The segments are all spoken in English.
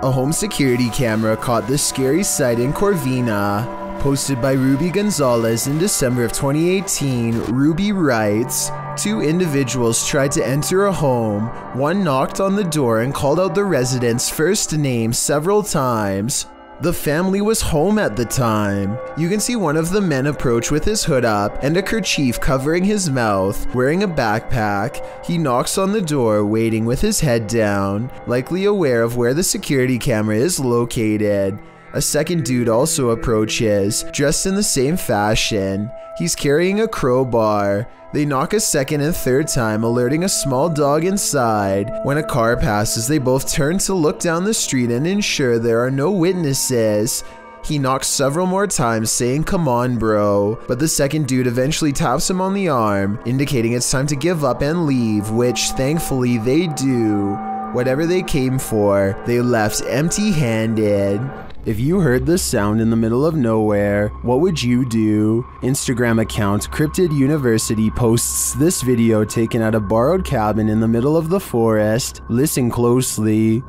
A home security camera caught this scary sight in Corvina. Posted by Ruby Gonzalez in December of 2018, Ruby writes, "Two individuals tried to enter a home. One knocked on the door and called out the resident's first name several times. The family was home at the time. You can see one of the men approach with his hood up and a kerchief covering his mouth, wearing a backpack. He knocks on the door, waiting with his head down, likely aware of where the security camera is located. A second dude also approaches, dressed in the same fashion. He's carrying a crowbar. They knock a second and third time, alerting a small dog inside. When a car passes, they both turn to look down the street and ensure there are no witnesses. He knocks several more times, saying, 'Come on, bro,' but the second dude eventually taps him on the arm, indicating it's time to give up and leave, which thankfully they do. Whatever they came for, they left empty-handed." If you heard this sound in the middle of nowhere, what would you do? Instagram account Cryptid University posts this video taken at a borrowed cabin in the middle of the forest. Listen closely.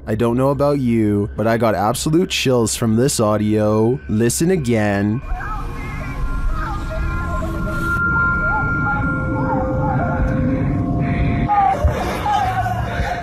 I don't know about you, but I got absolute chills from this audio. Listen again.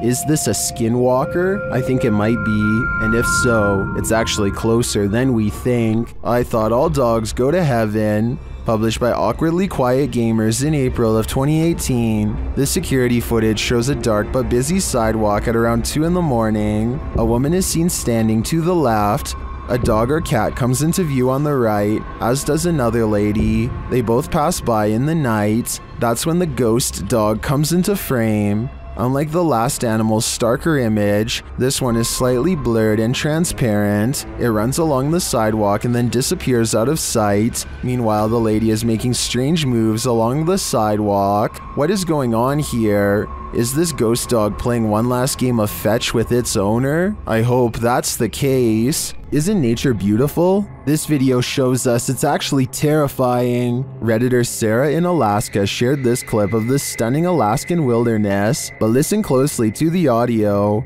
Is this a skinwalker? I think it might be, and if so, it's actually closer than we think. I thought all dogs go to heaven. Published by Awkwardly Quiet Gamers in April of 2018. This security footage shows a dark but busy sidewalk at around 2 in the morning. A woman is seen standing to the left. A dog or cat comes into view on the right, as does another lady. They both pass by in the night. That's when the ghost dog comes into frame. Unlike the last animal's starker image, this one is slightly blurred and transparent. It runs along the sidewalk and then disappears out of sight. Meanwhile, the lady is making strange moves along the sidewalk. What is going on here? Is this ghost dog playing one last game of fetch with its owner? I hope that's the case. Isn't nature beautiful? This video shows us it's actually terrifying. Redditor Sarah in Alaska shared this clip of the stunning Alaskan wilderness, but listen closely to the audio.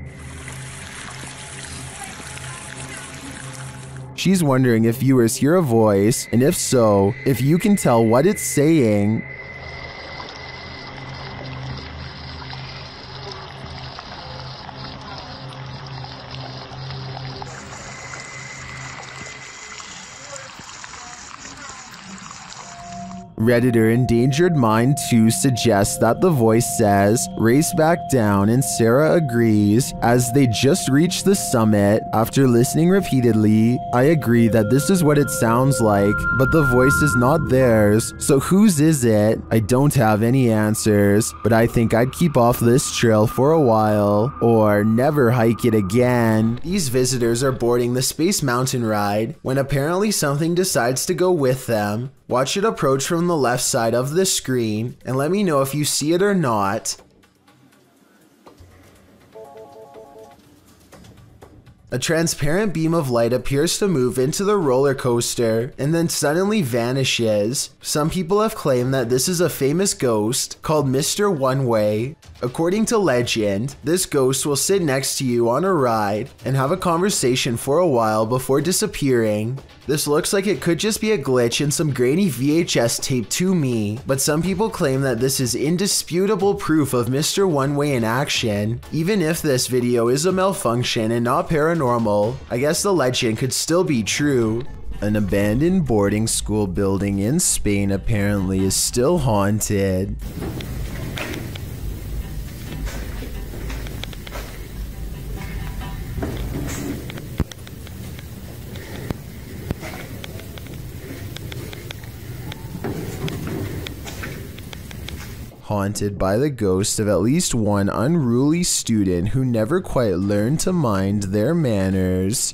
She's wondering if viewers hear a voice, and if so, if you can tell what it's saying. Redditor Endangered Mind 2 suggests that the voice says, "Race back down," and Sarah agrees. As they just reached the summit, after listening repeatedly, I agree that this is what it sounds like, but the voice is not theirs, so whose is it? I don't have any answers, but I think I'd keep off this trail for a while, or never hike it again. These visitors are boarding the Space Mountain ride, when apparently something decides to go with them. Watch it approach from the left side of the screen, and let me know if you see it or not. A transparent beam of light appears to move into the roller coaster and then suddenly vanishes. Some people have claimed that this is a famous ghost called Mr. One Way. According to legend, this ghost will sit next to you on a ride and have a conversation for a while before disappearing. This looks like it could just be a glitch in some grainy VHS tape to me, but some people claim that this is indisputable proof of Mr. One Way in action. Even if this video is a malfunction and not paranormal, I guess the legend could still be true. An abandoned boarding school building in Spain apparently is still haunted. Haunted by the ghost of at least one unruly student who never quite learned to mind their manners.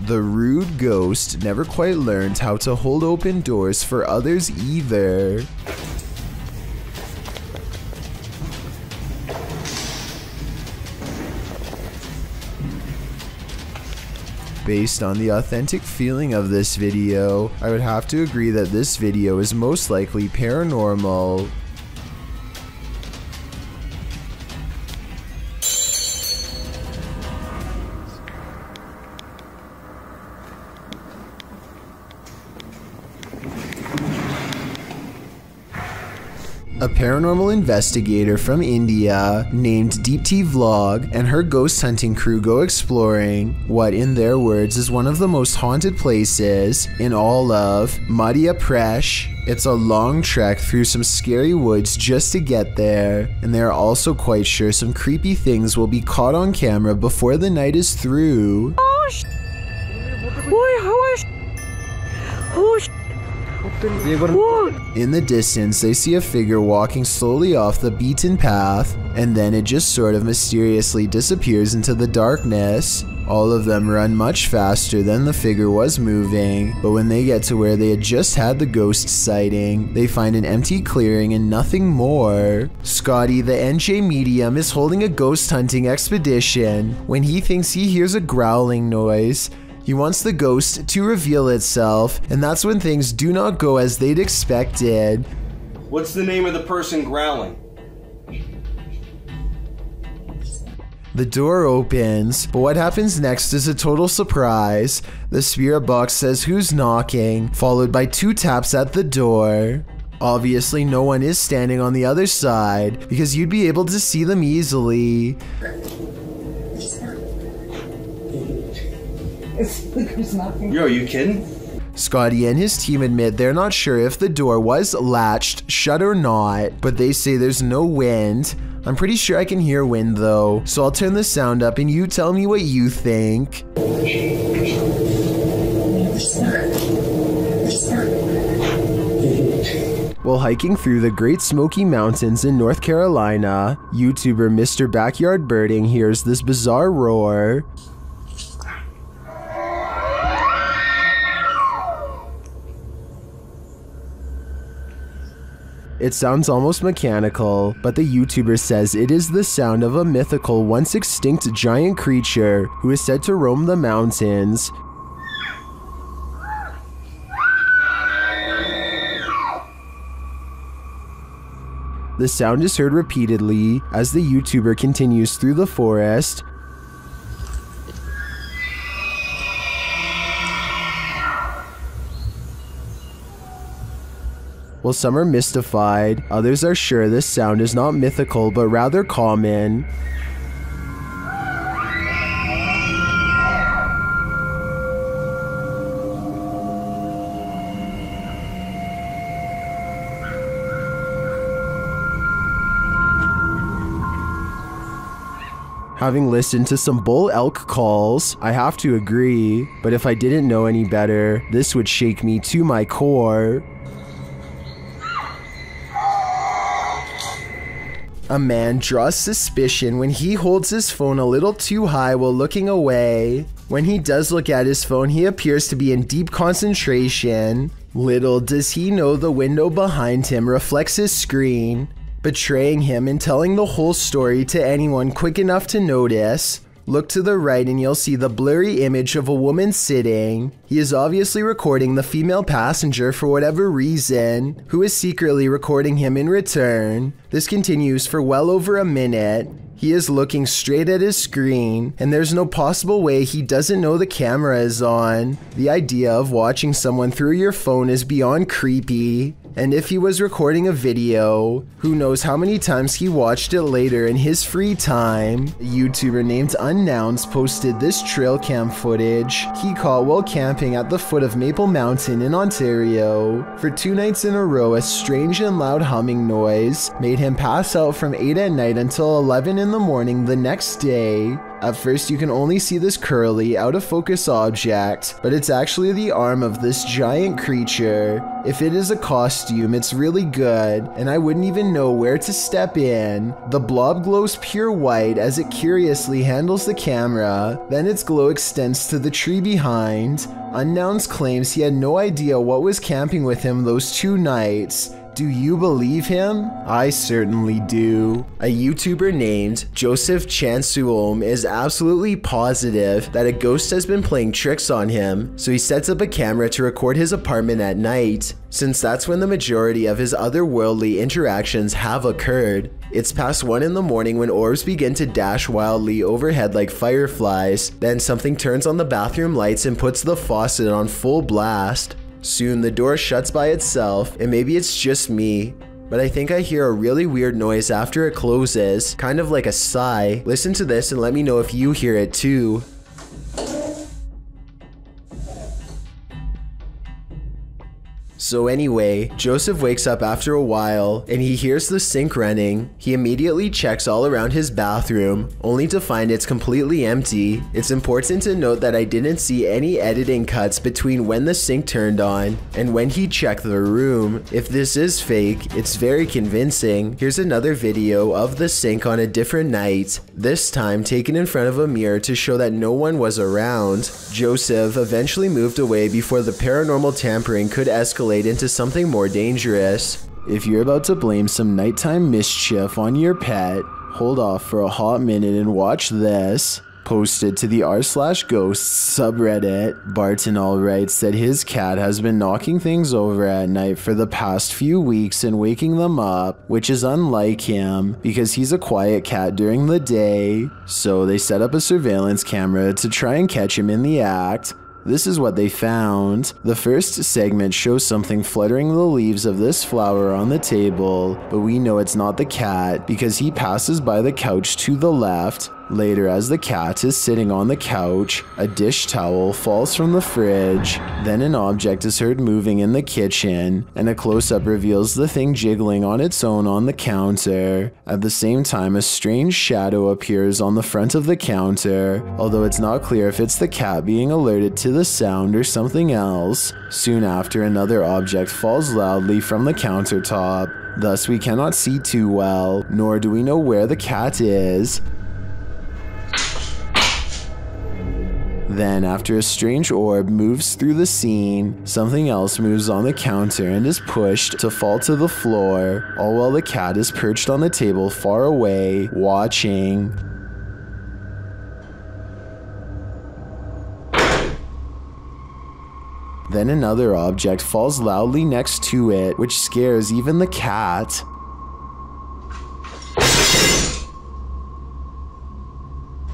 The rude ghost never quite learned how to hold open doors for others either. Based on the authentic feeling of this video, I would have to agree that this video is most likely paranormal. A paranormal investigator from India named Deepti Vlog and her ghost hunting crew go exploring what, in their words, is one of the most haunted places in all of Madhya Pradesh. It's a long trek through some scary woods just to get there, and they are also quite sure some creepy things will be caught on camera before the night is through. In the distance, they see a figure walking slowly off the beaten path, and then it just sort of mysteriously disappears into the darkness. All of them run much faster than the figure was moving, but when they get to where they had just had the ghost sighting, they find an empty clearing and nothing more. Scotty, the NJ medium, is holding a ghost hunting expedition when he thinks he hears a growling noise. He wants the ghost to reveal itself, and that's when things do not go as they'd expected. What's the name of the person growling? The door opens, but what happens next is a total surprise. The spirit box says who's knocking, followed by 2 taps at the door. Obviously, no one is standing on the other side, because you'd be able to see them easily. Yo, are you kidding? Scotty and his team admit they're not sure if the door was latched shut or not, but they say there's no wind. I'm pretty sure I can hear wind though, so I'll turn the sound up and you tell me what you think. While hiking through the Great Smoky Mountains in North Carolina, YouTuber Mr. Backyard Birding hears this bizarre roar. It sounds almost mechanical, but the YouTuber says it is the sound of a mythical, once extinct giant creature who is said to roam the mountains. The sound is heard repeatedly as the YouTuber continues through the forest. While some are mystified, others are sure this sound is not mythical but rather common. Having listened to some bull elk calls, I have to agree, but if I didn't know any better, this would shake me to my core. A man draws suspicion when he holds his phone a little too high while looking away. When he does look at his phone, he appears to be in deep concentration. Little does he know the window behind him reflects his screen, betraying him and telling the whole story to anyone quick enough to notice. Look to the right and you'll see the blurry image of a woman sitting. He is obviously recording the female passenger for whatever reason, who is secretly recording him in return. This continues for well over a minute. He is looking straight at his screen, and there's no possible way he doesn't know the camera is on. The idea of watching someone through your phone is beyond creepy. And if he was recording a video, who knows how many times he watched it later in his free time. A YouTuber named Unnouns posted this trail cam footage he caught while camping at the foot of Maple Mountain in Ontario. For 2 nights in a row, a strange and loud humming noise made him pass out from 8 at night until 11 in the morning the next day. At first you can only see this curly, out of focus object, but it's actually the arm of this giant creature. If it is a costume, it's really good, and I wouldn't even know where to step in. The blob glows pure white as it curiously handles the camera, then its glow extends to the tree behind. Unknowns claims he had no idea what was camping with him those 2 nights. Do you believe him? I certainly do. A YouTuber named Joseph Chansuom is absolutely positive that a ghost has been playing tricks on him, so he sets up a camera to record his apartment at night, since that's when the majority of his otherworldly interactions have occurred. It's past 1 in the morning when orbs begin to dash wildly overhead like fireflies. Then something turns on the bathroom lights and puts the faucet on full blast. Soon the door shuts by itself, and maybe it's just me, but I think I hear a really weird noise after it closes, kind of like a sigh. Listen to this and let me know if you hear it too. So anyway, Joseph wakes up after a while and he hears the sink running. He immediately checks all around his bathroom, only to find it's completely empty. It's important to note that I didn't see any editing cuts between when the sink turned on and when he checked the room. If this is fake, it's very convincing. Here's another video of the sink on a different night, this time taken in front of a mirror to show that no one was around. Joseph eventually moved away before the paranormal tampering could escalate into something more dangerous. If you're about to blame some nighttime mischief on your pet, hold off for a hot minute and watch this. Posted to the r/ghosts subreddit, Barton writes that his cat has been knocking things over at night for the past few weeks and waking them up, which is unlike him because he's a quiet cat during the day. So they set up a surveillance camera to try and catch him in the act. This is what they found. The first segment shows something fluttering the leaves of this flower on the table, but we know it's not the cat because he passes by the couch to the left. Later, as the cat is sitting on the couch, a dish towel falls from the fridge. Then an object is heard moving in the kitchen, and a close-up reveals the thing jiggling on its own on the counter. At the same time, a strange shadow appears on the front of the counter, although it's not clear if it's the cat being alerted to the sound or something else. Soon after, another object falls loudly from the countertop. Thus, we cannot see too well, nor do we know where the cat is. Then, after a strange orb moves through the scene, something else moves on the counter and is pushed to fall to the floor, all while the cat is perched on the table far away, watching. Then another object falls loudly next to it, which scares even the cat.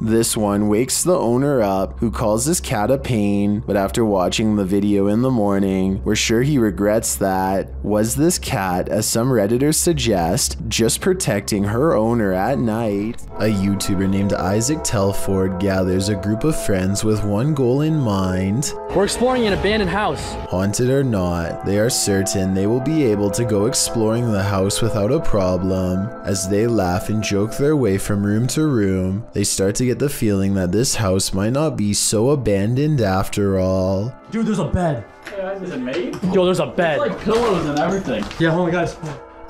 This one wakes the owner up, who calls his cat a pain, but after watching the video in the morning, we're sure he regrets that. Was this cat, as some Redditors suggest, just protecting her owner at night? A YouTuber named Isaac Telford gathers a group of friends with one goal in mind. We're exploring an abandoned house. Haunted or not, they are certain they will be able to go exploring the house without a problem. As they laugh and joke their way from room to room, they start to get the feeling that this house might not be so abandoned after all. Dude, there's a bed. Yeah, is it made? Yo, there's a bed. There's like pillows and everything. Yeah, hold on, guys.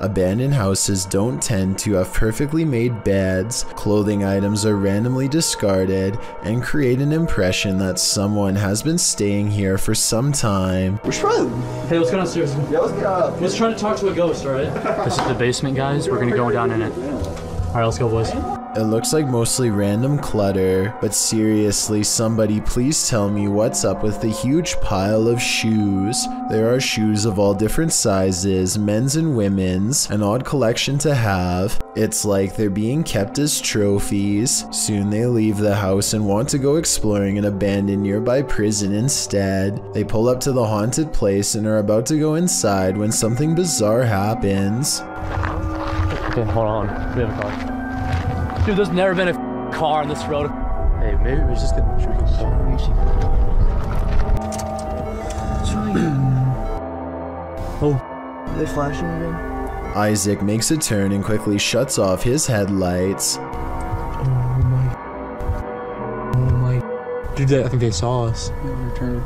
Abandoned houses don't tend to have perfectly made beds, clothing items are randomly discarded, and create an impression that someone has been staying here for some time. We should probably... Hey, let's go downstairs. Yeah, let's get up. Let's try to talk to a ghost, alright? This is the basement, guys. We're gonna go down in it. Alright, let's go, boys. It looks like mostly random clutter, but seriously, somebody please tell me what's up with the huge pile of shoes. There are shoes of all different sizes, men's and women's, an odd collection to have. It's like they're being kept as trophies. Soon they leave the house and want to go exploring an abandoned nearby prison instead. They pull up to the haunted place and are about to go inside when something bizarre happens. Okay, hold on. We have a car. Dude, there's never been a car on this road. Hey, maybe we just get... Oh. Are they flashing again? Isaac makes a turn and quickly shuts off his headlights. Oh my... Dude, I think they saw us. Yeah, we're turning.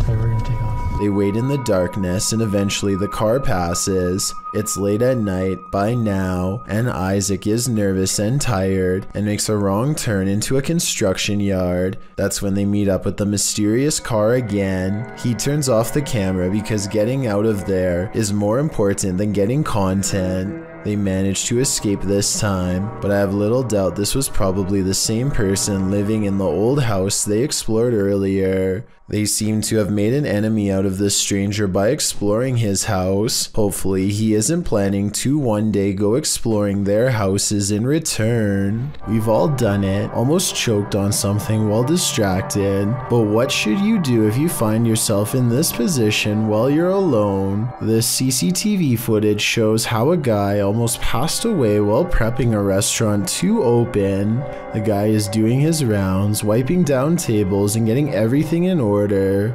Okay, we're gonna take off. They wait in the darkness and eventually the car passes. It's late at night by now, and Isaac is nervous and tired and makes a wrong turn into a construction yard. That's when they meet up with the mysterious car again. He turns off the camera because getting out of there is more important than getting content. They managed to escape this time, but I have little doubt this was probably the same person living in the old house they explored earlier. They seem to have made an enemy out of this stranger by exploring his house. Hopefully he isn't planning to one day go exploring their houses in return. We've all done it, almost choked on something while distracted. But what should you do if you find yourself in this position while you're alone? This CCTV footage shows how a guy almost passed away while prepping a restaurant to open. The guy is doing his rounds, wiping down tables and getting everything in order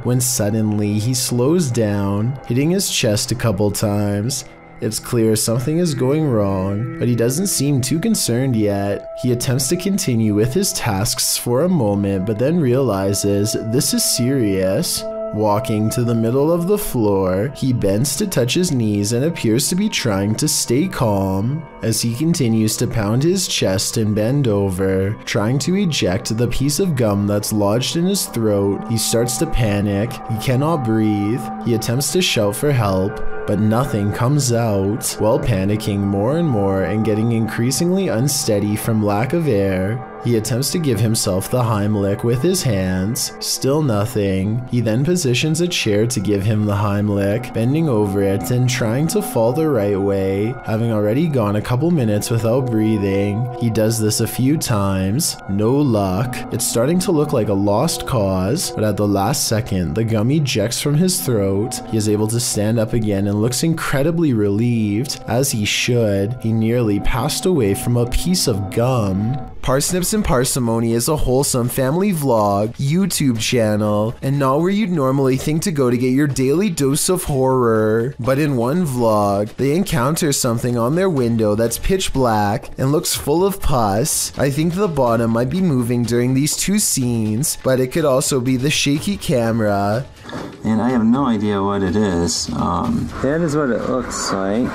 when suddenly he slows down, hitting his chest a couple times. It's clear something is going wrong, but he doesn't seem too concerned yet. He attempts to continue with his tasks for a moment, but then realizes this is serious. Walking to the middle of the floor, he bends to touch his knees and appears to be trying to stay calm. As he continues to pound his chest and bend over, trying to eject the piece of gum that's lodged in his throat, he starts to panic. He cannot breathe. He attempts to shout for help, but nothing comes out. While panicking more and more and getting increasingly unsteady from lack of air, he attempts to give himself the Heimlich with his hands. Still nothing. He then positions a chair to give him the Heimlich, bending over it and trying to fall the right way. Having already gone a couple minutes without breathing, he does this a few times. No luck. It's starting to look like a lost cause, but at the last second, the gum ejects from his throat. He is able to stand up again and looks incredibly relieved, as he should. He nearly passed away from a piece of gum. Parsnips and Parsimony is a wholesome family vlog, YouTube channel, and not where you'd normally think to go to get your daily dose of horror. But in one vlog, they encounter something on their window that's pitch black and looks full of pus. I think the bottom might be moving during these two scenes, but it could also be the shaky camera. And I have no idea what it is. That is what it looks like.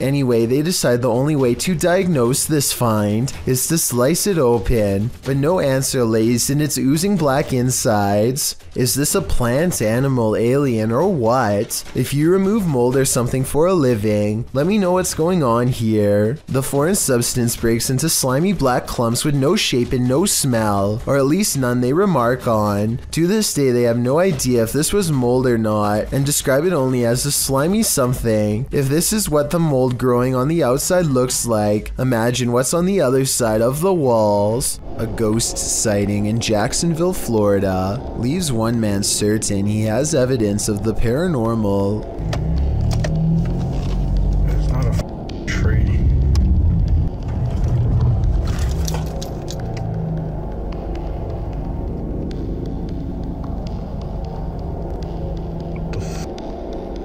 Anyway, they decide the only way to diagnose this find is to slice it open, but no answer lays in its oozing black insides. Is this a plant, animal, alien, or what? If you remove mold or something for a living, let me know what's going on here. The foreign substance breaks into slimy black clumps with no shape and no smell, or at least none they remark on. To this day, they have no idea if this was mold or not, and describe it only as a slimy something. If this is what the mold growing on the outside looks like, imagine what's on the other side of the walls. A ghost sighting in Jacksonville, Florida, leaves one man certain he has evidence of the paranormal. It's not a tree.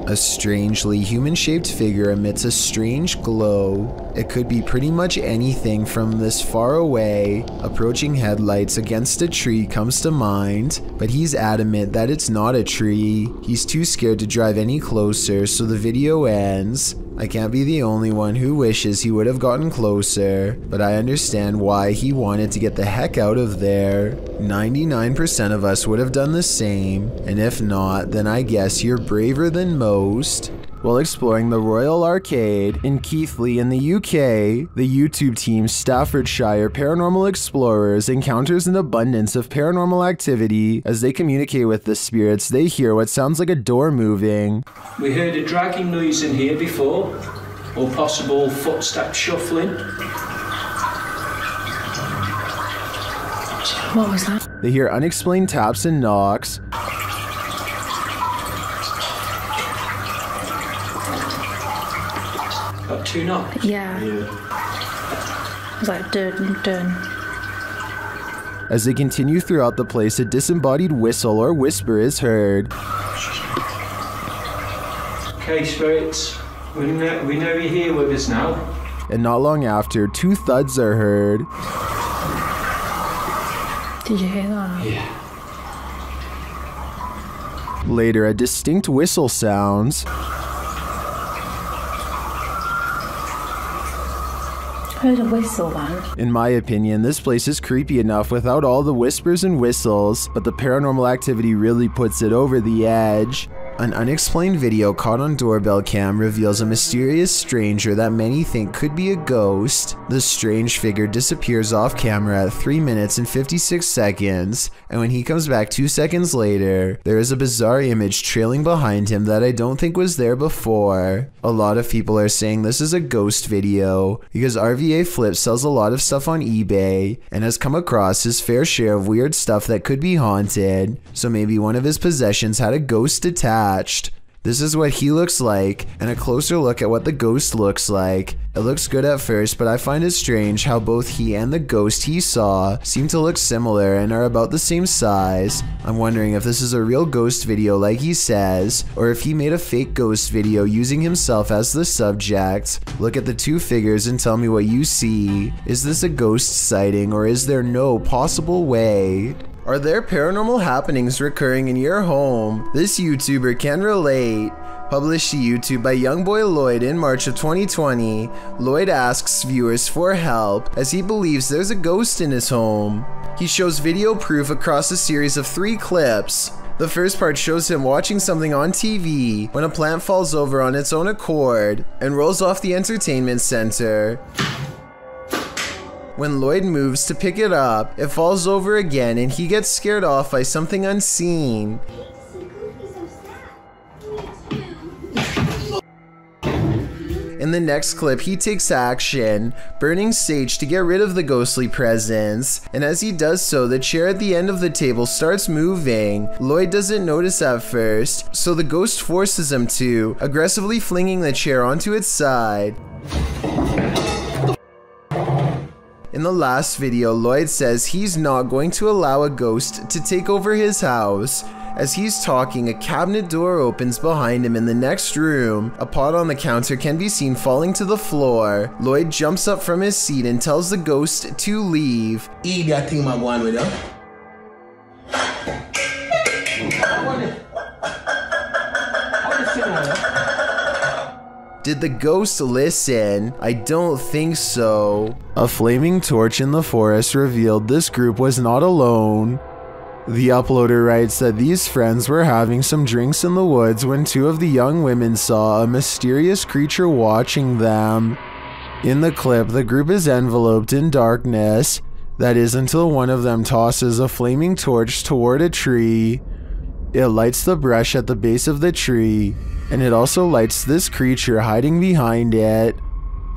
A strangely human-shaped figure emits a strange glow. It could be pretty much anything from this far away. Approaching headlights against a tree comes to mind, but he's adamant that it's not a tree. He's too scared to drive any closer, so the video ends. I can't be the only one who wishes he would have gotten closer, but I understand why he wanted to get the heck out of there. 99% of us would have done the same, and if not, then I guess you're braver than most. While exploring the Royal Arcade in Keighley in the UK, the YouTube team Staffordshire Paranormal Explorers encounters an abundance of paranormal activity. As they communicate with the spirits, they hear what sounds like a door moving. We heard a dragging noise in here before, or possible footsteps shuffling. What was that? They hear unexplained taps and knocks. Got two knocks? Yeah. It was like dun dun. As they continue throughout the place, a disembodied whistle or whisper is heard. Okay, spirits, we know you're here with us now. And not long after, two thuds are heard. Did you hear that? Yeah. Later, a distinct whistle sounds. Heard a whistle though. In my opinion, this place is creepy enough without all the whispers and whistles, but the paranormal activity really puts it over the edge. An unexplained video caught on doorbell cam reveals a mysterious stranger that many think could be a ghost. The strange figure disappears off camera at 3 minutes and 56 seconds, and when he comes back 2 seconds later, there is a bizarre image trailing behind him that I don't think was there before. A lot of people are saying this is a ghost video because RVA Flip sells a lot of stuff on eBay and has come across his fair share of weird stuff that could be haunted, so maybe one of his possessions had a ghost attached. This is what he looks like, and a closer look at what the ghost looks like. It looks good at first, but I find it strange how both he and the ghost he saw seem to look similar and are about the same size. I'm wondering if this is a real ghost video like he says, or if he made a fake ghost video using himself as the subject. Look at the two figures and tell me what you see. Is this a ghost sighting, or is there no possible way? Are there paranormal happenings recurring in your home? This YouTuber can relate. Published to YouTube by Youngboy Lloyd in March of 2020, Lloyd asks viewers for help as he believes there's a ghost in his home. He shows video proof across a series of 3 clips. The first part shows him watching something on TV when a plant falls over on its own accord and rolls off the entertainment center. When Lloyd moves to pick it up, it falls over again and he gets scared off by something unseen. In the next clip, he takes action, burning sage to get rid of the ghostly presence, and as he does so, the chair at the end of the table starts moving. Lloyd doesn't notice at first, so the ghost forces him to, aggressively flinging the chair onto its side. In the last video, Lloyd says he's not going to allow a ghost to take over his house. As he's talking, a cabinet door opens behind him in the next room. A pot on the counter can be seen falling to the floor. Lloyd jumps up from his seat and tells the ghost to leave. Eerie, I think I'm going with her. Did the ghost listen? I don't think so. A flaming torch in the forest revealed this group was not alone. The uploader writes that these friends were having some drinks in the woods when 2 of the young women saw a mysterious creature watching them. In the clip, the group is enveloped in darkness. That is until one of them tosses a flaming torch toward a tree. It lights the brush at the base of the tree, and it also lights this creature hiding behind it.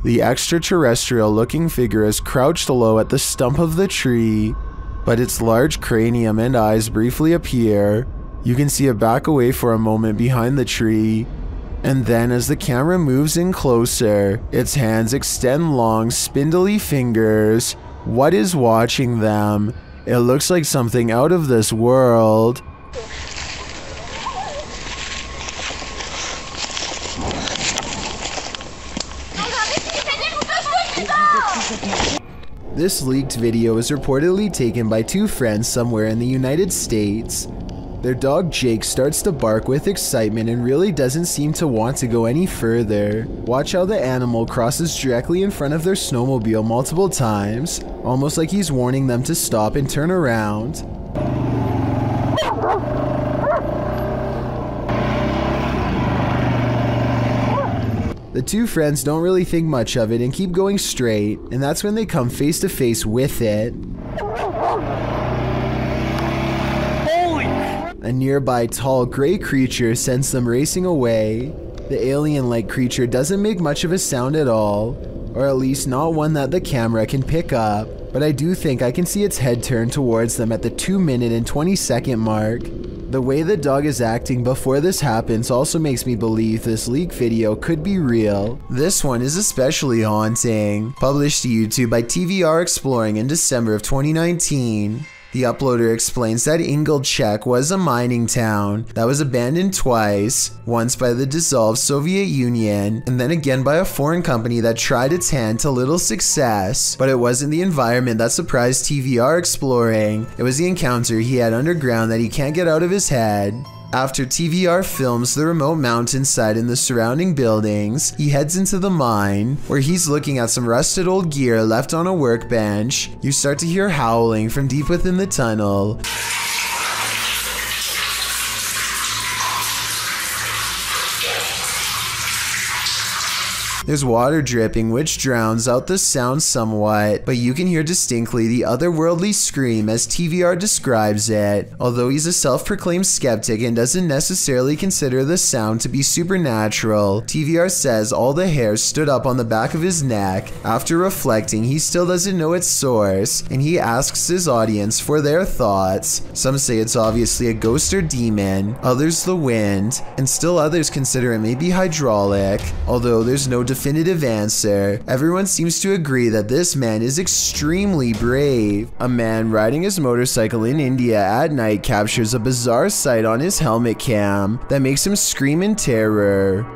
The extraterrestrial-looking figure is crouched low at the stump of the tree, but its large cranium and eyes briefly appear. You can see it back away for a moment behind the tree, and then as the camera moves in closer, its hands extend long, spindly fingers. What is watching them? It looks like something out of this world. This leaked video is reportedly taken by 2 friends somewhere in the United States. Their dog Jake starts to bark with excitement and really doesn't seem to want to go any further. Watch how the animal crosses directly in front of their snowmobile multiple times, almost like he's warning them to stop and turn around. The 2 friends don't really think much of it and keep going straight, and that's when they come face to face with it. A nearby tall gray creature sends them racing away. The alien-like creature doesn't make much of a sound at all, or at least not one that the camera can pick up, but I do think I can see its head turn towards them at the 2-minute and 20-second mark. The way the dog is acting before this happens also makes me believe this leak video could be real. This one is especially haunting. Published to YouTube by TVR Exploring in December of 2019. The uploader explains that Ingolchek was a mining town that was abandoned twice, once by the dissolved Soviet Union, and then again by a foreign company that tried its hand to little success. But it wasn't the environment that surprised TVR Exploring, it was the encounter he had underground that he can't get out of his head. After TVR films the remote mountainside and the surrounding buildings, he heads into the mine, where he's looking at some rusted old gear left on a workbench. You start to hear howling from deep within the tunnel. There's water dripping, which drowns out the sound somewhat, but you can hear distinctly the otherworldly scream as TVR describes it. Although he's a self-proclaimed skeptic and doesn't necessarily consider the sound to be supernatural, TVR says all the hairs stood up on the back of his neck. After reflecting, he still doesn't know its source, and he asks his audience for their thoughts. Some say it's obviously a ghost or demon, others the wind, and still others consider it may be hydraulic. Although there's no definitive answer, everyone seems to agree that this man is extremely brave. A man riding his motorcycle in India at night captures a bizarre sight on his helmet cam that makes him scream in terror.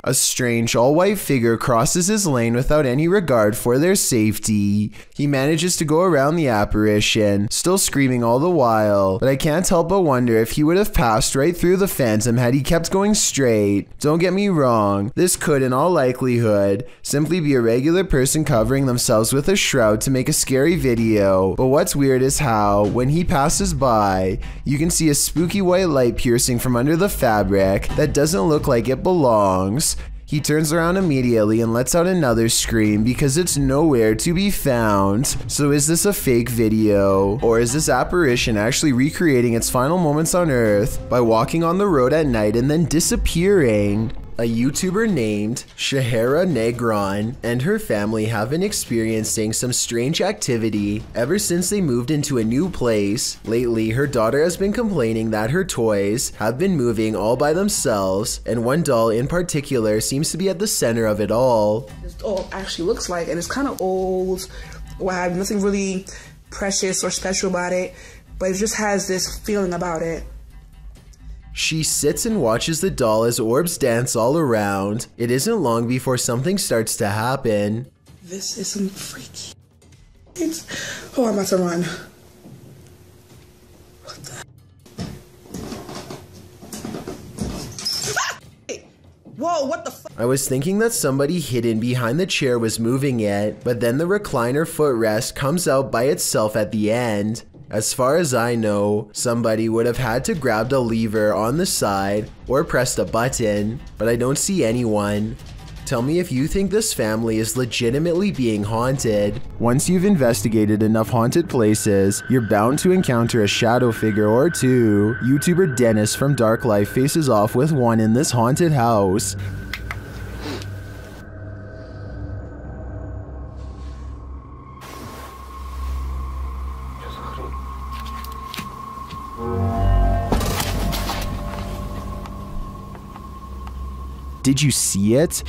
A strange all-white figure crosses his lane without any regard for their safety. He manages to go around the apparition, still screaming all the while, but I can't help but wonder if he would have passed right through the phantom had he kept going straight. Don't get me wrong, this could in all likelihood simply be a regular person covering themselves with a shroud to make a scary video, but what's weird is how, when he passes by, you can see a spooky white light piercing from under the fabric that doesn't look like it belongs. He turns around immediately and lets out another scream because it's nowhere to be found. So is this a fake video? Or is this apparition actually recreating its final moments on Earth by walking on the road at night and then disappearing? A YouTuber named Shahara Negron and her family have been experiencing some strange activity ever since they moved into a new place. Lately, her daughter has been complaining that her toys have been moving all by themselves, and one doll in particular seems to be at the center of it all. This doll actually looks like, and it's kind of old, or have nothing really precious or special about it, but it just has this feeling about it. She sits and watches the doll as orbs dance all around. It isn't long before something starts to happen. This is some freaky. Oh, I'm about to run. What the? Whoa, what the fuck? I was thinking that somebody hidden behind the chair was moving it, but then the recliner footrest comes out by itself at the end. As far as I know, somebody would have had to grab a lever on the side or pressed a button, but I don't see anyone. Tell me if you think this family is legitimately being haunted. Once you've investigated enough haunted places, you're bound to encounter a shadow figure or two. YouTuber Dennis from Dark Life faces off with one in this haunted house. Did you see it?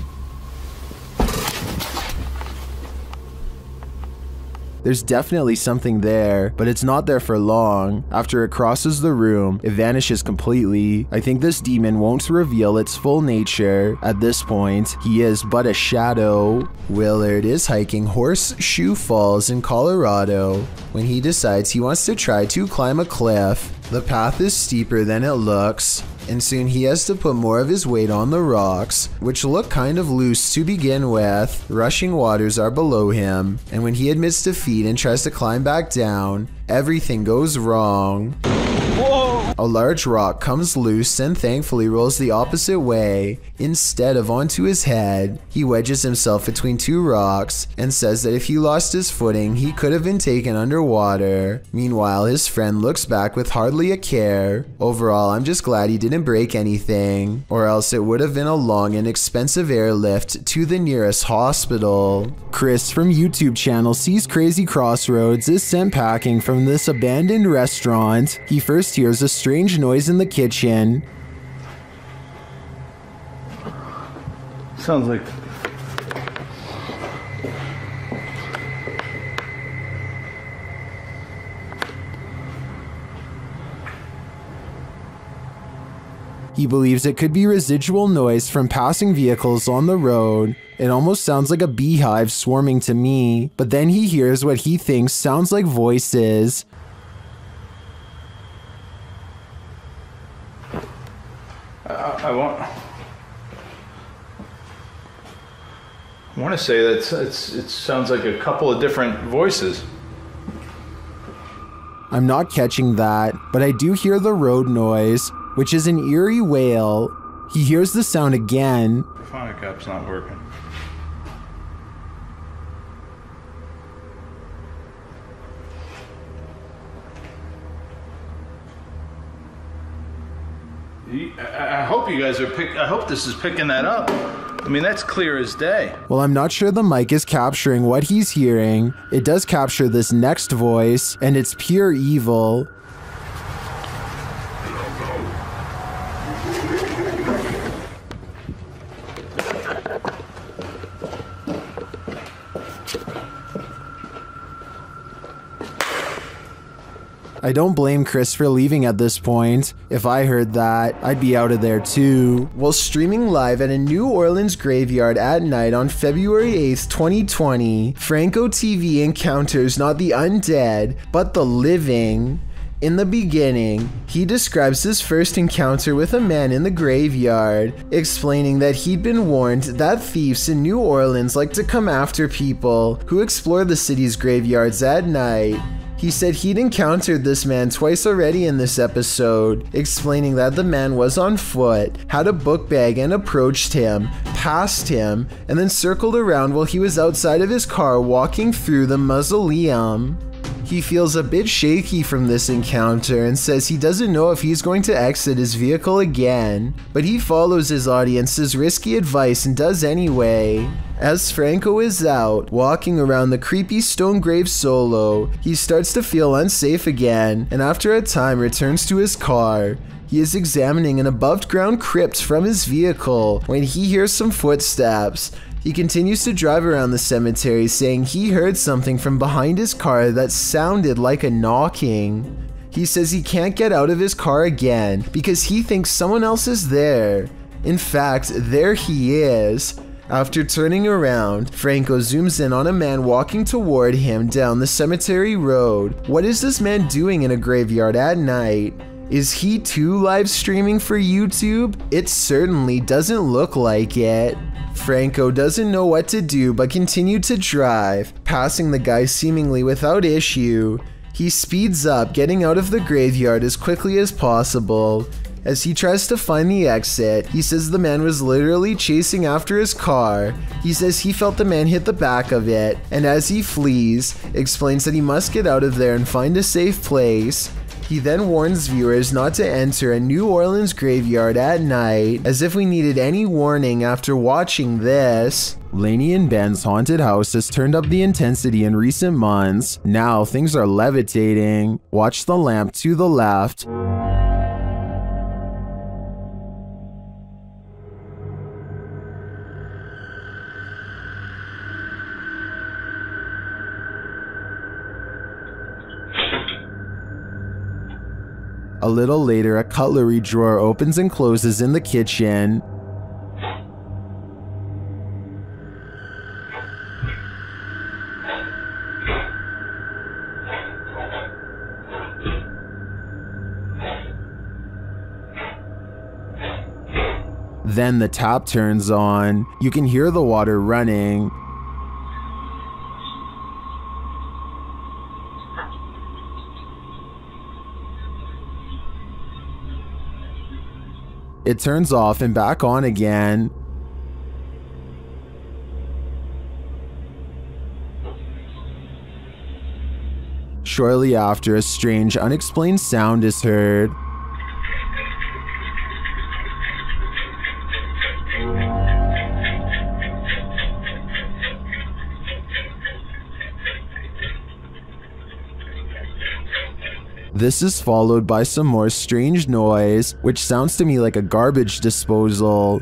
There's definitely something there, but it's not there for long. After it crosses the room, it vanishes completely. I think this demon won't reveal its full nature. At this point, he is but a shadow. Willard is hiking Horseshoe Falls in Colorado when he decides he wants to try to climb a cliff. The path is steeper than it looks, and soon he has to put more of his weight on the rocks, which look kind of loose to begin with. Rushing waters are below him, and when he admits defeat and tries to climb back down, everything goes wrong. Whoa! A large rock comes loose and thankfully rolls the opposite way instead of onto his head. He wedges himself between two rocks and says that if he lost his footing, he could have been taken underwater. Meanwhile, his friend looks back with hardly a care. Overall, I'm just glad he didn't break anything, or else it would have been a long and expensive airlift to the nearest hospital. Chris from YouTube channel Sees Crazy Crossroads is sent packing from this abandoned restaurant. He first hears a strange noise in the kitchen. Sounds like... He believes it could be residual noise from passing vehicles on the road. It almost sounds like a beehive swarming to me, but then he hears what he thinks sounds like voices. I want to say that it sounds like a couple of different voices. I'm not catching that, but I do hear the road noise, which is an eerie wail. He hears the sound again. The phonic app's not working. I hope you guys are I hope this is picking that up. I mean, that's clear as day. Well, I'm not sure the mic is capturing what he's hearing. It does capture this next voice, and it's pure evil. I don't blame Chris for leaving at this point. If I heard that, I'd be out of there too. While streaming live at a New Orleans graveyard at night on February 8th, 2020, Franco TV encounters not the undead, but the living. In the beginning, he describes his first encounter with a man in the graveyard, explaining that he'd been warned that thieves in New Orleans like to come after people who explore the city's graveyards at night. He said he'd encountered this man twice already in this episode, explaining that the man was on foot, had a book bag and approached him, passed him, and then circled around while he was outside of his car walking through the mausoleum. He feels a bit shaky from this encounter and says he doesn't know if he's going to exit his vehicle again, but he follows his audience's risky advice and does anyway. As Franco is out, walking around the creepy stone grave solo, he starts to feel unsafe again, and after a time returns to his car. He is examining an above-ground crypt from his vehicle when he hears some footsteps. He continues to drive around the cemetery, saying he heard something from behind his car that sounded like a knocking. He says he can't get out of his car again because he thinks someone else is there. In fact, there he is. After turning around, Franco zooms in on a man walking toward him down the cemetery road. What is this man doing in a graveyard at night? Is he too live streaming for YouTube? It certainly doesn't look like it. Franco doesn't know what to do but continued to drive, passing the guy seemingly without issue. He speeds up, getting out of the graveyard as quickly as possible. As he tries to find the exit, he says the man was literally chasing after his car. He says he felt the man hit the back of it, and as he flees, explains that he must get out of there and find a safe place. He then warns viewers not to enter a New Orleans graveyard at night, as if we needed any warning after watching this. Lainey and Ben's haunted house has turned up the intensity in recent months. Now things are levitating. Watch the lamp to the left. A little later, a cutlery drawer opens and closes in the kitchen. Then the tap turns on. You can hear the water running. It turns off and back on again. Shortly after, a strange, unexplained sound is heard. This is followed by some more strange noise, which sounds to me like a garbage disposal.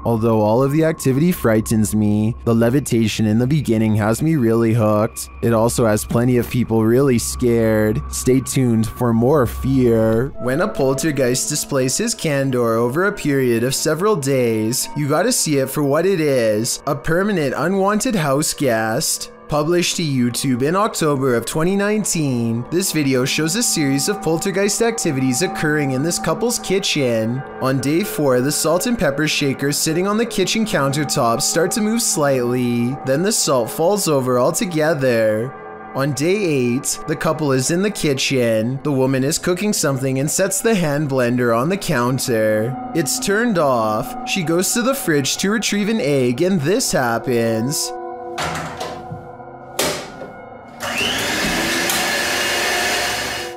Although all of the activity frightens me, the levitation in the beginning has me really hooked. It also has plenty of people really scared. Stay tuned for more fear. When a poltergeist displays his candor over a period of several days, you gotta see it for what it is, a permanent unwanted house guest. Published to YouTube in October of 2019, this video shows a series of poltergeist activities occurring in this couple's kitchen. On day 4, the salt and pepper shakers sitting on the kitchen countertop start to move slightly, then the salt falls over altogether. On day 8, the couple is in the kitchen. The woman is cooking something and sets the hand blender on the counter. It's turned off. She goes to the fridge to retrieve an egg and this happens.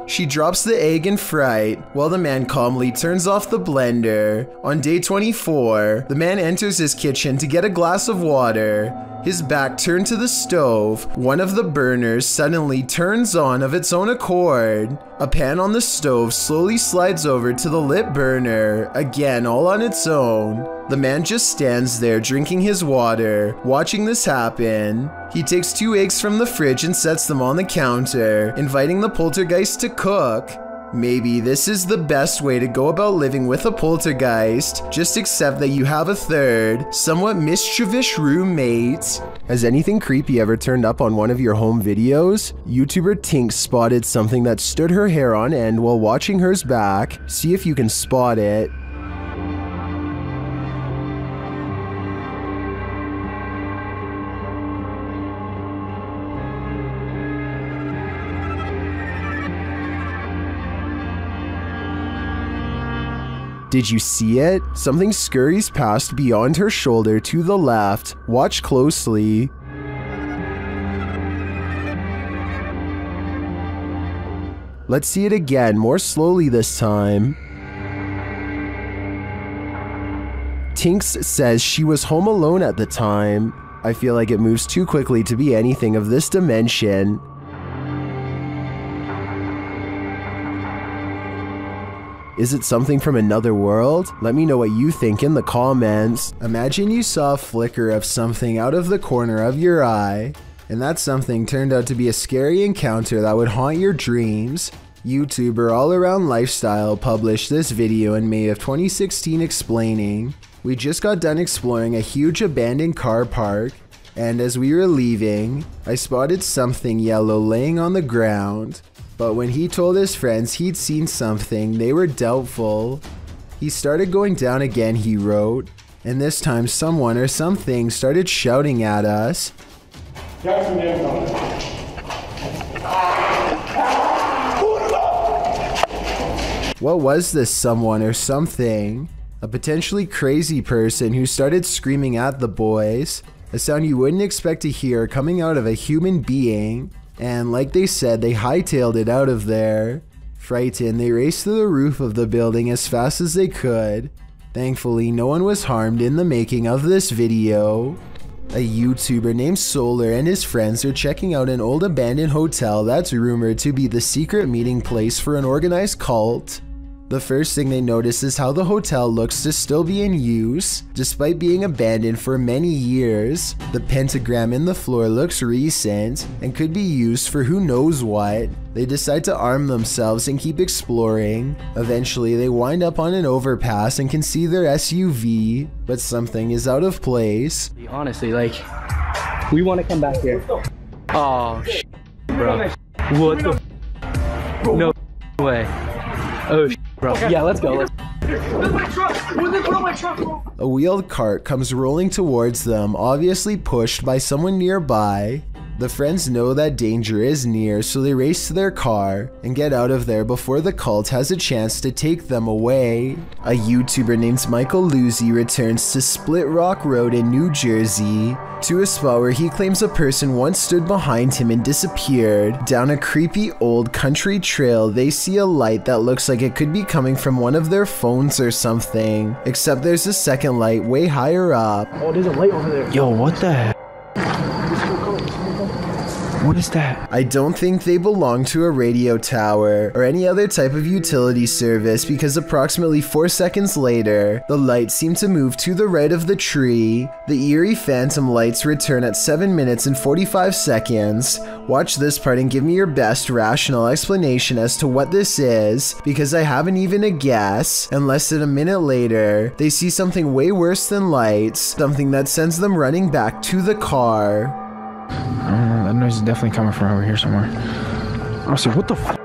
She drops the egg in fright, while the man calmly turns off the blender. On day 24, the man enters his kitchen to get a glass of water. His back turned to the stove. One of the burners suddenly turns on of its own accord. A pan on the stove slowly slides over to the lit burner, again all on its own. The man just stands there drinking his water, watching this happen. He takes 2 eggs from the fridge and sets them on the counter, inviting the poltergeist to cook. Maybe this is the best way to go about living with a poltergeist. Just accept that you have a third, somewhat mischievous roommate. Has anything creepy ever turned up on one of your home videos? YouTuber Tink spotted something that stood her hair on end while watching hers back. See if you can spot it. Did you see it? Something scurries past beyond her shoulder to the left. Watch closely. Let's see it again, more slowly this time. Tinks says she was home alone at the time. I feel like it moves too quickly to be anything of this dimension. Is it something from another world? Let me know what you think in the comments. Imagine you saw a flicker of something out of the corner of your eye, and that something turned out to be a scary encounter that would haunt your dreams. YouTuber All Around Lifestyle published this video in May of 2016 explaining, "We just got done exploring a huge abandoned car park, and as we were leaving, I spotted something yellow laying on the ground. But when he told his friends he'd seen something, they were doubtful. He started going down again," he wrote, "and this time someone or something started shouting at us. What was this someone or something? A potentially crazy person who started screaming at the boys, a sound you wouldn't expect to hear coming out of a human being. And like they said, they hightailed it out of there. Frightened, they raced to the roof of the building as fast as they could. Thankfully, no one was harmed in the making of this video." A YouTuber named Solar and his friends are checking out an old abandoned hotel that's rumored to be the secret meeting place for an organized cult. The first thing they notice is how the hotel looks to still be in use, despite being abandoned for many years. The pentagram in the floor looks recent, and could be used for who knows what. They decide to arm themselves and keep exploring. Eventually, they wind up on an overpass and can see their SUV, but something is out of place. Honestly, like, we want to come back here. Oh, bro. What the? No way. Oh, bro. Yeah, let's go. A wheeled cart comes rolling towards them, obviously pushed by someone nearby. The friends know that danger is near, so they race to their car and get out of there before the cult has a chance to take them away. A YouTuber named Michael Luzzi returns to Split Rock Road in New Jersey, to a spot where he claims a person once stood behind him and disappeared. Down a creepy old country trail, they see a light that looks like it could be coming from one of their phones or something, except there's a second light way higher up. Oh, there's a light over there. Yo, what the heck? What is that? I don't think they belong to a radio tower or any other type of utility service because approximately 4 seconds later, the lights seem to move to the right of the tree. The eerie phantom lights return at 7 minutes and 45 seconds. Watch this part and give me your best rational explanation as to what this is, because I haven't even a guess. And less than a minute later, they see something way worse than lights, something that sends them running back to the car. I don't know, that noise is definitely coming from over here somewhere. I said, what the f?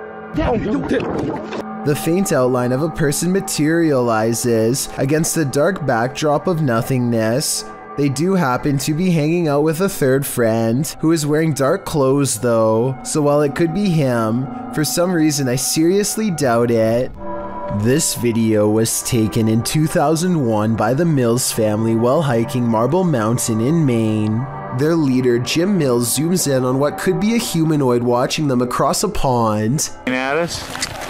The faint outline of a person materializes against the dark backdrop of nothingness. They do happen to be hanging out with a third friend, who is wearing dark clothes though, so while it could be him, for some reason I seriously doubt it. This video was taken in 2001 by the Mills family while hiking Marble Mountain in Maine. Their leader, Jim Mills, zooms in on what could be a humanoid watching them across a pond. At us?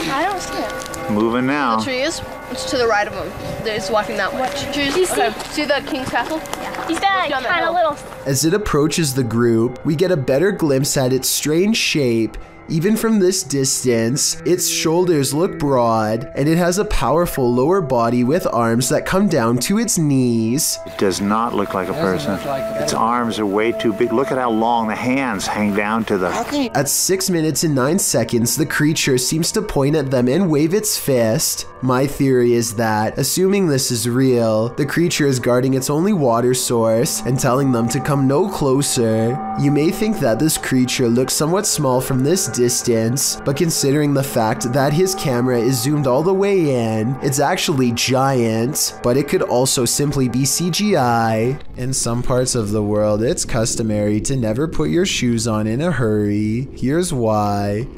I don't see it. Moving now. The tree is? It's to the right of him. He's walking that way. See the King's Castle? Yeah. He's kind of little. As it approaches the group, we get a better glimpse at its strange shape. Even from this distance, its shoulders look broad, and it has a powerful lower body with arms that come down to its knees. It does not look like a person. Its arms are way too big. Look at how long the hands hang down to the... At 6 minutes and 9 seconds, the creature seems to point at them and wave its fist. My theory is that, assuming this is real, the creature is guarding its only water source and telling them to come no closer. You may think that this creature looks somewhat small from this distance, but considering the fact that his camera is zoomed all the way in, it's actually giant, but it could also simply be CGI. In some parts of the world, it's customary to never put your shoes on in a hurry. Here's why.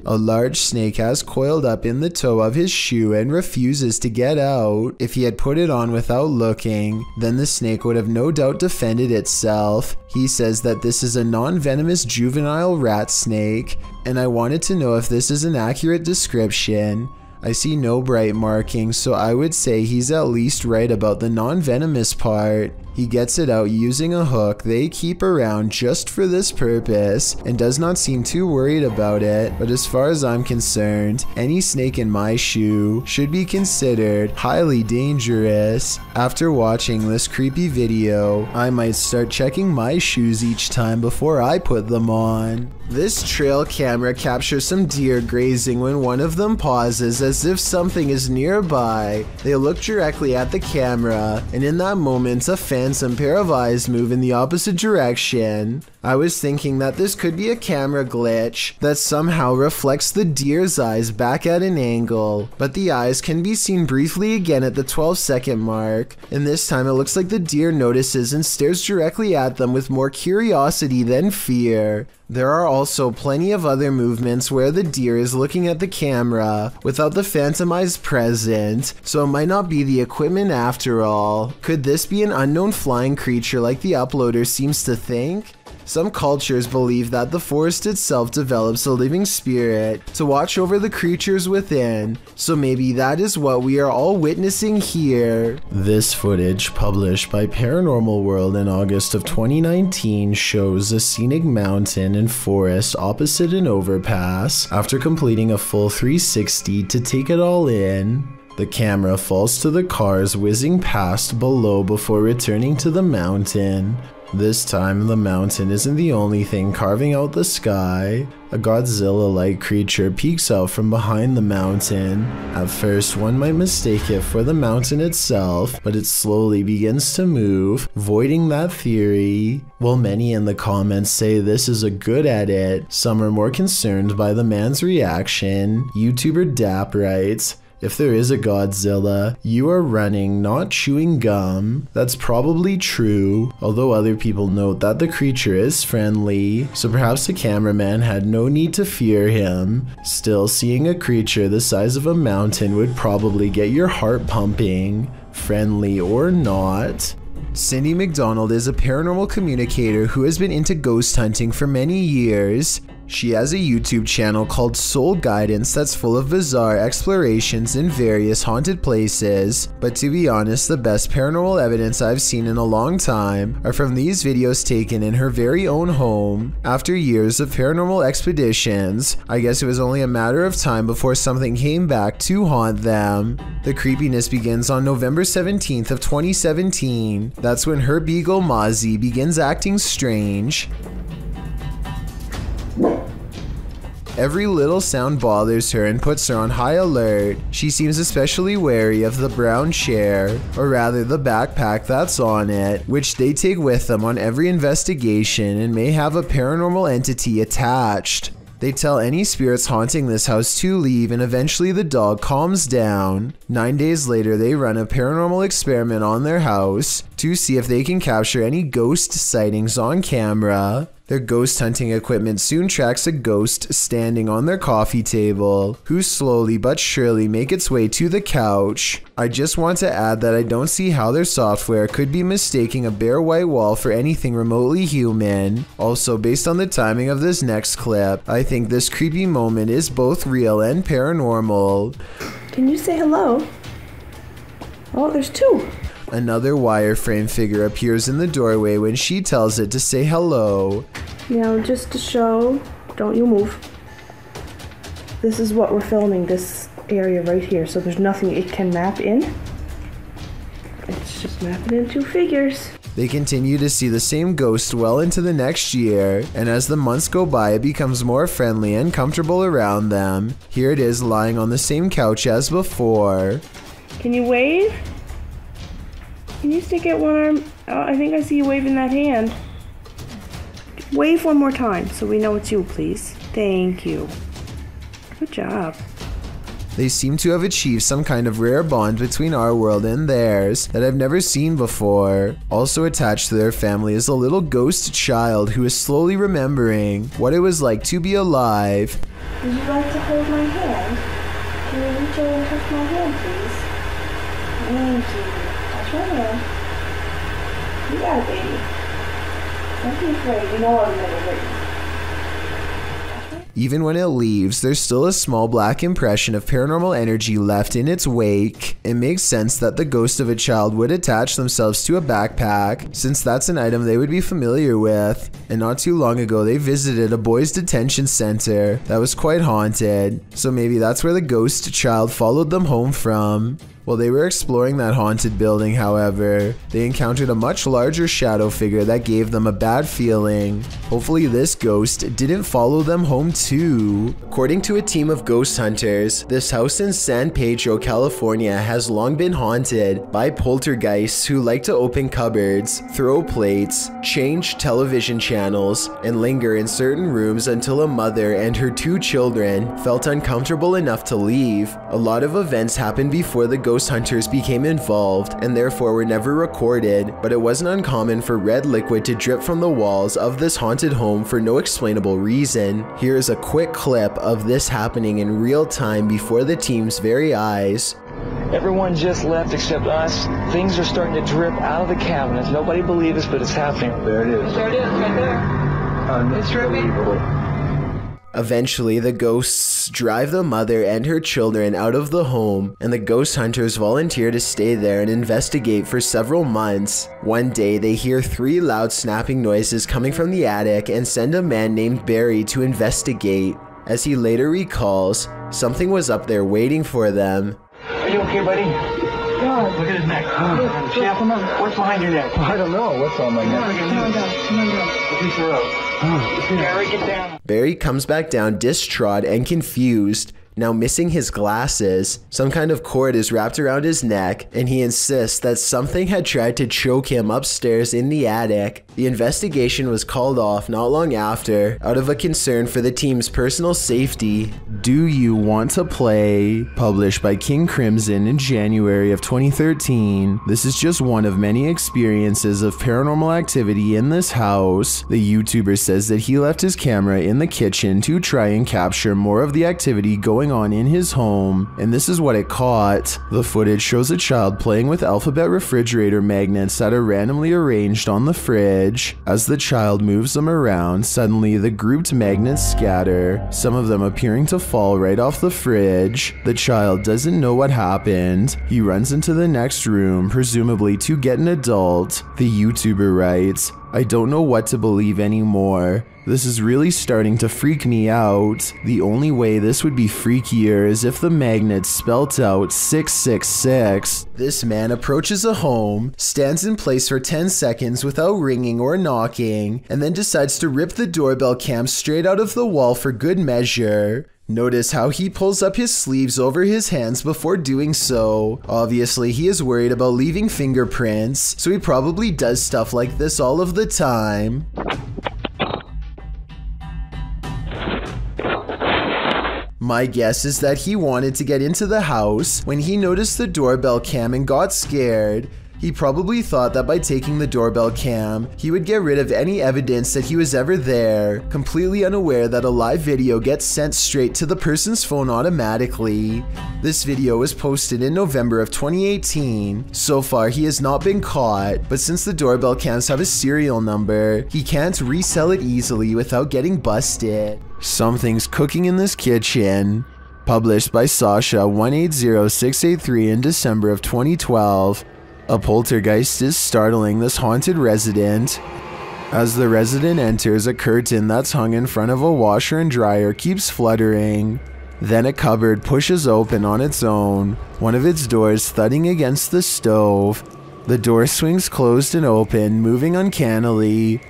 A large snake has coiled up in the toe of his shoe and refuses to get out. If he had put it on without looking, then the snake would have no doubt defended itself. He says that this is a non-venomous juvenile rat snake, and I wanted to know if this is an accurate description. I see no bright markings, so I would say he's at least right about the non-venomous part. He gets it out using a hook they keep around just for this purpose and does not seem too worried about it, but as far as I'm concerned, any snake in my shoe should be considered highly dangerous. After watching this creepy video, I might start checking my shoes each time before I put them on. This trail camera captures some deer grazing when one of them pauses as if something is nearby. They look directly at the camera, and in that moment a phantom pair of eyes move in the opposite direction. I was thinking that this could be a camera glitch that somehow reflects the deer's eyes back at an angle, but the eyes can be seen briefly again at the 12-second mark, and this time it looks like the deer notices and stares directly at them with more curiosity than fear. There are also plenty of other movements where the deer is looking at the camera without the phantom eyes present, so it might not be the equipment after all. Could this be an unknown flying creature like the uploader seems to think? Some cultures believe that the forest itself develops a living spirit to watch over the creatures within, so maybe that is what we are all witnessing here. This footage, published by Paranormal World in August of 2019, shows a scenic mountain and forest opposite an overpass. After completing a full 360 to take it all in, the camera falls to the cars whizzing past below before returning to the mountain. This time, the mountain isn't the only thing carving out the sky. A Godzilla-like creature peeks out from behind the mountain. At first, one might mistake it for the mountain itself, but it slowly begins to move, voiding that theory. While many in the comments say this is a good edit, some are more concerned by the man's reaction. YouTuber Dap writes, "If there is a Godzilla, you are running, not chewing gum." That's probably true, although other people note that the creature is friendly, so perhaps the cameraman had no need to fear him. Still, seeing a creature the size of a mountain would probably get your heart pumping, friendly or not. Cindy McDonald is a paranormal communicator who has been into ghost hunting for many years. She has a YouTube channel called Soul Guidance that's full of bizarre explorations in various haunted places, but to be honest, the best paranormal evidence I've seen in a long time are from these videos taken in her very own home. After years of paranormal expeditions, I guess it was only a matter of time before something came back to haunt them. The creepiness begins on November 17th of 2017. That's when her beagle Mozzie begins acting strange. Every little sound bothers her and puts her on high alert. She seems especially wary of the brown chair, or rather the backpack that's on it, which they take with them on every investigation and may have a paranormal entity attached. They tell any spirits haunting this house to leave, and eventually the dog calms down. 9 days later, they run a paranormal experiment on their house to see if they can capture any ghost sightings on camera. Their ghost hunting equipment soon tracks a ghost standing on their coffee table, who slowly but surely make its way to the couch. I just want to add that I don't see how their software could be mistaking a bare white wall for anything remotely human. Also, based on the timing of this next clip, I think this creepy moment is both real and paranormal. Can you say hello? Oh, there's two. Another wireframe figure appears in the doorway when she tells it to say hello. Now, just to show, don't you move. This is what we're filming, this area right here, so there's nothing it can map in. It's just mapping in two figures. They continue to see the same ghost well into the next year, and as the months go by, it becomes more friendly and comfortable around them. Here it is lying on the same couch as before. Can you wave? Can you stick out one arm? Oh, I think I see you waving that hand. Wave one more time so we know it's you, please. Thank you. Good job. They seem to have achieved some kind of rare bond between our world and theirs that I've never seen before. Also attached to their family is a little ghost child who is slowly remembering what it was like to be alive. Would you like to hold my hand? Can you reach over and touch my hand, please? Thank you. Touch my hand. You got it, baby. Don't be afraid. You know I'll never hurt you. Even when it leaves, there's still a small black impression of paranormal energy left in its wake. It makes sense that the ghost of a child would attach themselves to a backpack, since that's an item they would be familiar with. And not too long ago, they visited a boys' detention center that was quite haunted, so maybe that's where the ghost child followed them home from. While they were exploring that haunted building, however, they encountered a much larger shadow figure that gave them a bad feeling. Hopefully this ghost didn't follow them home too. According to a team of ghost hunters, this house in San Pedro, California has long been haunted by poltergeists who like to open cupboards, throw plates, change television channels, and linger in certain rooms until a mother and her 2 children felt uncomfortable enough to leave. A lot of events happened before the ghost hunters became involved and therefore were never recorded, but it wasn't uncommon for red liquid to drip from the walls of this haunted home for no explainable reason. Here is a quick clip of this happening in real time before the team's very eyes. Everyone just left except us. Things are starting to drip out of the cabinets. Nobody believes us, but it's happening. There it is. There it is, right there. It's dripping. Eventually, the ghosts drive the mother and her children out of the home, and the ghost hunters volunteer to stay there and investigate for several months. One day, they hear 3 loud snapping noises coming from the attic and send a man named Barry to investigate. As he later recalls, something was up there waiting for them. Are you okay, buddy? God, look at his neck. Come on. What's behind your neck? I don't know. What's on my neck? Come on down. Come on down. A piece of rope. Barry, get down. Barry comes back down distraught and confused, now missing his glasses. Some kind of cord is wrapped around his neck, and he insists that something had tried to choke him upstairs in the attic. The investigation was called off not long after, out of a concern for the team's personal safety. Do You Want to Play? Published by King Crimson in January of 2013. This is just one of many experiences of paranormal activity in this house. The YouTuber says that he left his camera in the kitchen to try and capture more of the activity going on in his home, and this is what it caught. The footage shows a child playing with alphabet refrigerator magnets that are randomly arranged on the fridge. fridge. As the child moves them around, suddenly the grouped magnets scatter, some of them appearing to fall right off the fridge. The child doesn't know what happened. He runs into the next room, presumably to get an adult. The YouTuber writes, "I don't know what to believe anymore. This is really starting to freak me out. The only way this would be freakier is if the magnet spelt out 666. This man approaches a home, stands in place for 10 seconds without ringing or knocking, and then decides to rip the doorbell cam straight out of the wall for good measure. Notice how he pulls up his sleeves over his hands before doing so. Obviously, he is worried about leaving fingerprints, so he probably does stuff like this all of the time. My guess is that he wanted to get into the house when he noticed the doorbell cam and got scared. He probably thought that by taking the doorbell cam, he would get rid of any evidence that he was ever there, completely unaware that a live video gets sent straight to the person's phone automatically. This video was posted in November of 2018. So far, he has not been caught, but since the doorbell cams have a serial number, he can't resell it easily without getting busted. Something's cooking in this kitchen. Published by Sasha 180683 in December of 2012. A poltergeist is startling this haunted resident. As the resident enters, a curtain that's hung in front of a washer and dryer keeps fluttering. Then a cupboard pushes open on its own, one of its doors thudding against the stove. The door swings closed and open, moving uncannily.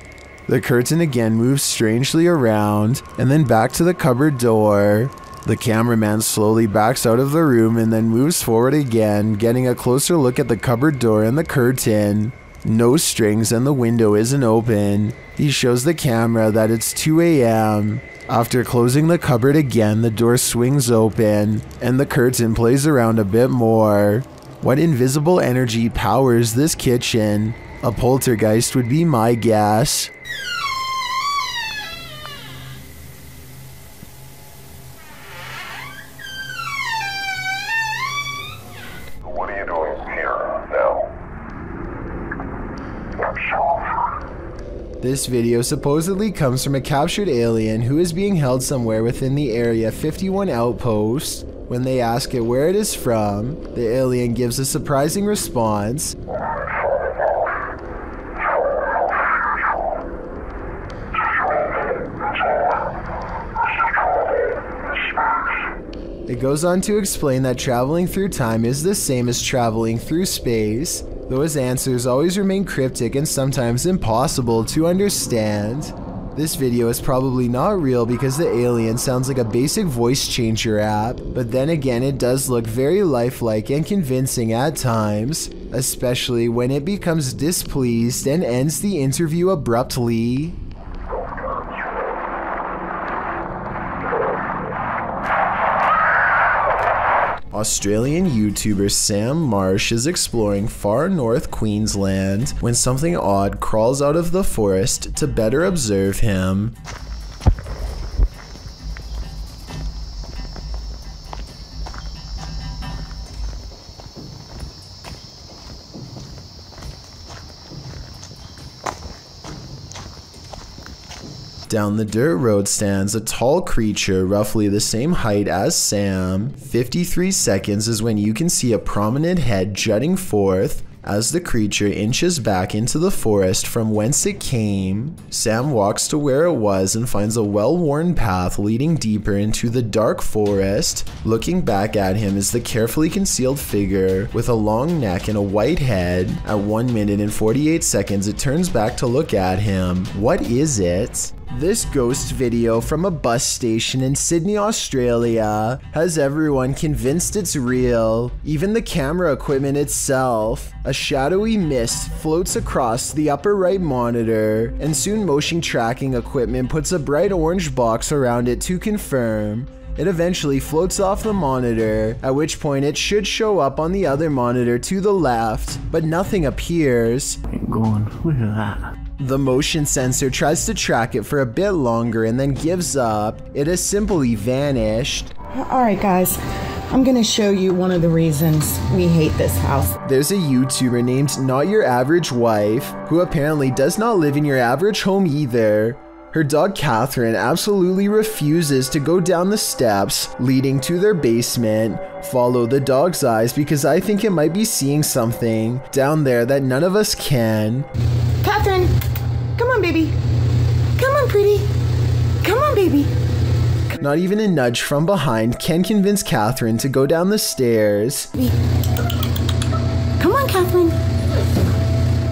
The curtain again moves strangely around, and then back to the cupboard door. The cameraman slowly backs out of the room and then moves forward again, getting a closer look at the cupboard door and the curtain. No strings and the window isn't open. He shows the camera that it's 2 a.m. After closing the cupboard again, the door swings open, and the curtain plays around a bit more. What invisible energy powers this kitchen? A poltergeist would be my guess. This video supposedly comes from a captured alien who is being held somewhere within the Area 51 outpost. When they ask it where it is from, the alien gives a surprising response. It goes on to explain that traveling through time is the same as traveling through space, though his answers always remain cryptic and sometimes impossible to understand. This video is probably not real because the alien sounds like a basic voice changer app, but then again it does look very lifelike and convincing at times, especially when it becomes displeased and ends the interview abruptly. Australian YouTuber Sam Marsh is exploring far north Queensland when something odd crawls out of the forest to better observe him. Down the dirt road stands a tall creature roughly the same height as Sam. 53 seconds is when you can see a prominent head jutting forth as the creature inches back into the forest from whence it came. Sam walks to where it was and finds a well-worn path leading deeper into the dark forest. Looking back at him is the carefully concealed figure with a long neck and a white head. At 1 minute and 48 seconds it turns back to look at him. What is it? This ghost video from a bus station in Sydney, Australia has everyone convinced it's real, even the camera equipment itself. A shadowy mist floats across the upper right monitor, and soon motion tracking equipment puts a bright orange box around it to confirm. It eventually floats off the monitor, at which point it should show up on the other monitor to the left, but nothing appears. Look at that. The motion sensor tries to track it for a bit longer and then gives up. It has simply vanished. Alright guys, I'm gonna show you one of the reasons we hate this house. There's a YouTuber named Not Your Average Wife who apparently does not live in your average home either. Her dog Catherine absolutely refuses to go down the steps leading to their basement. Follow the dog's eyes because I think it might be seeing something down there that none of us can. Catherine, come on, baby. Come on, pretty. Come on, baby. Not even a nudge from behind can convince Catherine to go down the stairs. Come on, Catherine.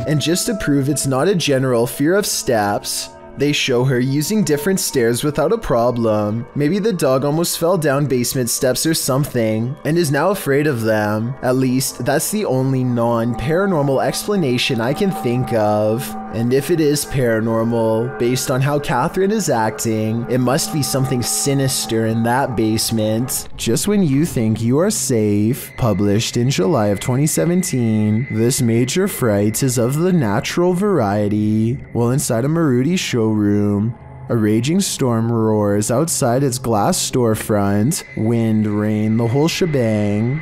And just to prove it's not a general fear of steps, they show her using different stairs without a problem. Maybe the dog almost fell down basement steps or something and is now afraid of them. At least, that's the only non-paranormal explanation I can think of. And if it is paranormal, based on how Catherine is acting, it must be something sinister in that basement. Just when you think you are safe, published in July of 2017, this major fright is of the natural variety. While inside a Maruti showroom, a raging storm roars outside its glass storefront, wind, rain, the whole shebang.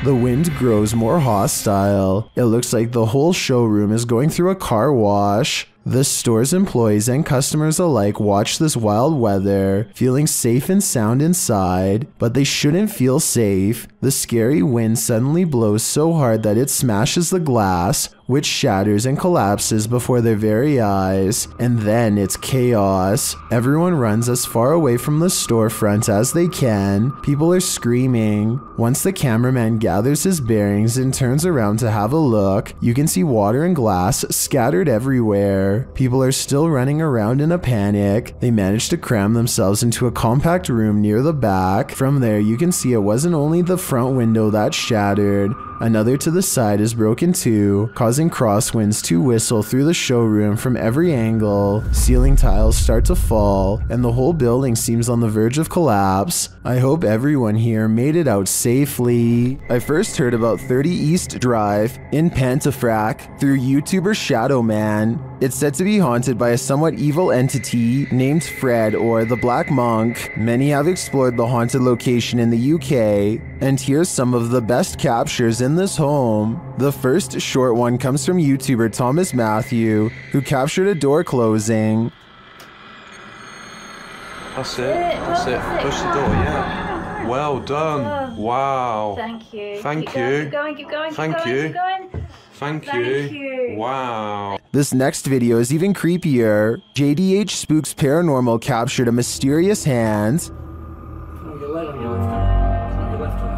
The wind grows more hostile. It looks like the whole showroom is going through a car wash. The store's employees and customers alike watch this wild weather, feeling safe and sound inside, but they shouldn't feel safe. The scary wind suddenly blows so hard that it smashes the glass, which shatters and collapses before their very eyes, and then it's chaos. Everyone runs as far away from the storefront as they can. People are screaming. Once the cameraman gathers his bearings and turns around to have a look, you can see water and glass scattered everywhere. People are still running around in a panic. They manage to cram themselves into a compact room near the back. From there, you can see it wasn't only the front window that shattered. Another to the side is broken too, causing crosswinds to whistle through the showroom from every angle. Ceiling tiles start to fall, and the whole building seems on the verge of collapse. I hope everyone here made it out safely. I first heard about 30 East Drive in Pontefract through YouTuber Shadowman. It's said to be haunted by a somewhat evil entity named Fred or the Black Monk. Many have explored the haunted location in the UK, and here's some of the best captures in this home. The first short one comes from YouTuber Thomas Matthew, who captured a door closing. That's it, that's it. Push the door, yeah. Well done. Wow. Thank you. Thank Keep you. going, keep going, keep going, Thank keep you. going, keep going. Thank Thank you. you. Wow. This next video is even creepier. JDH Spooks Paranormal captured a mysterious hand. On your left, on your left hand. On your left hand.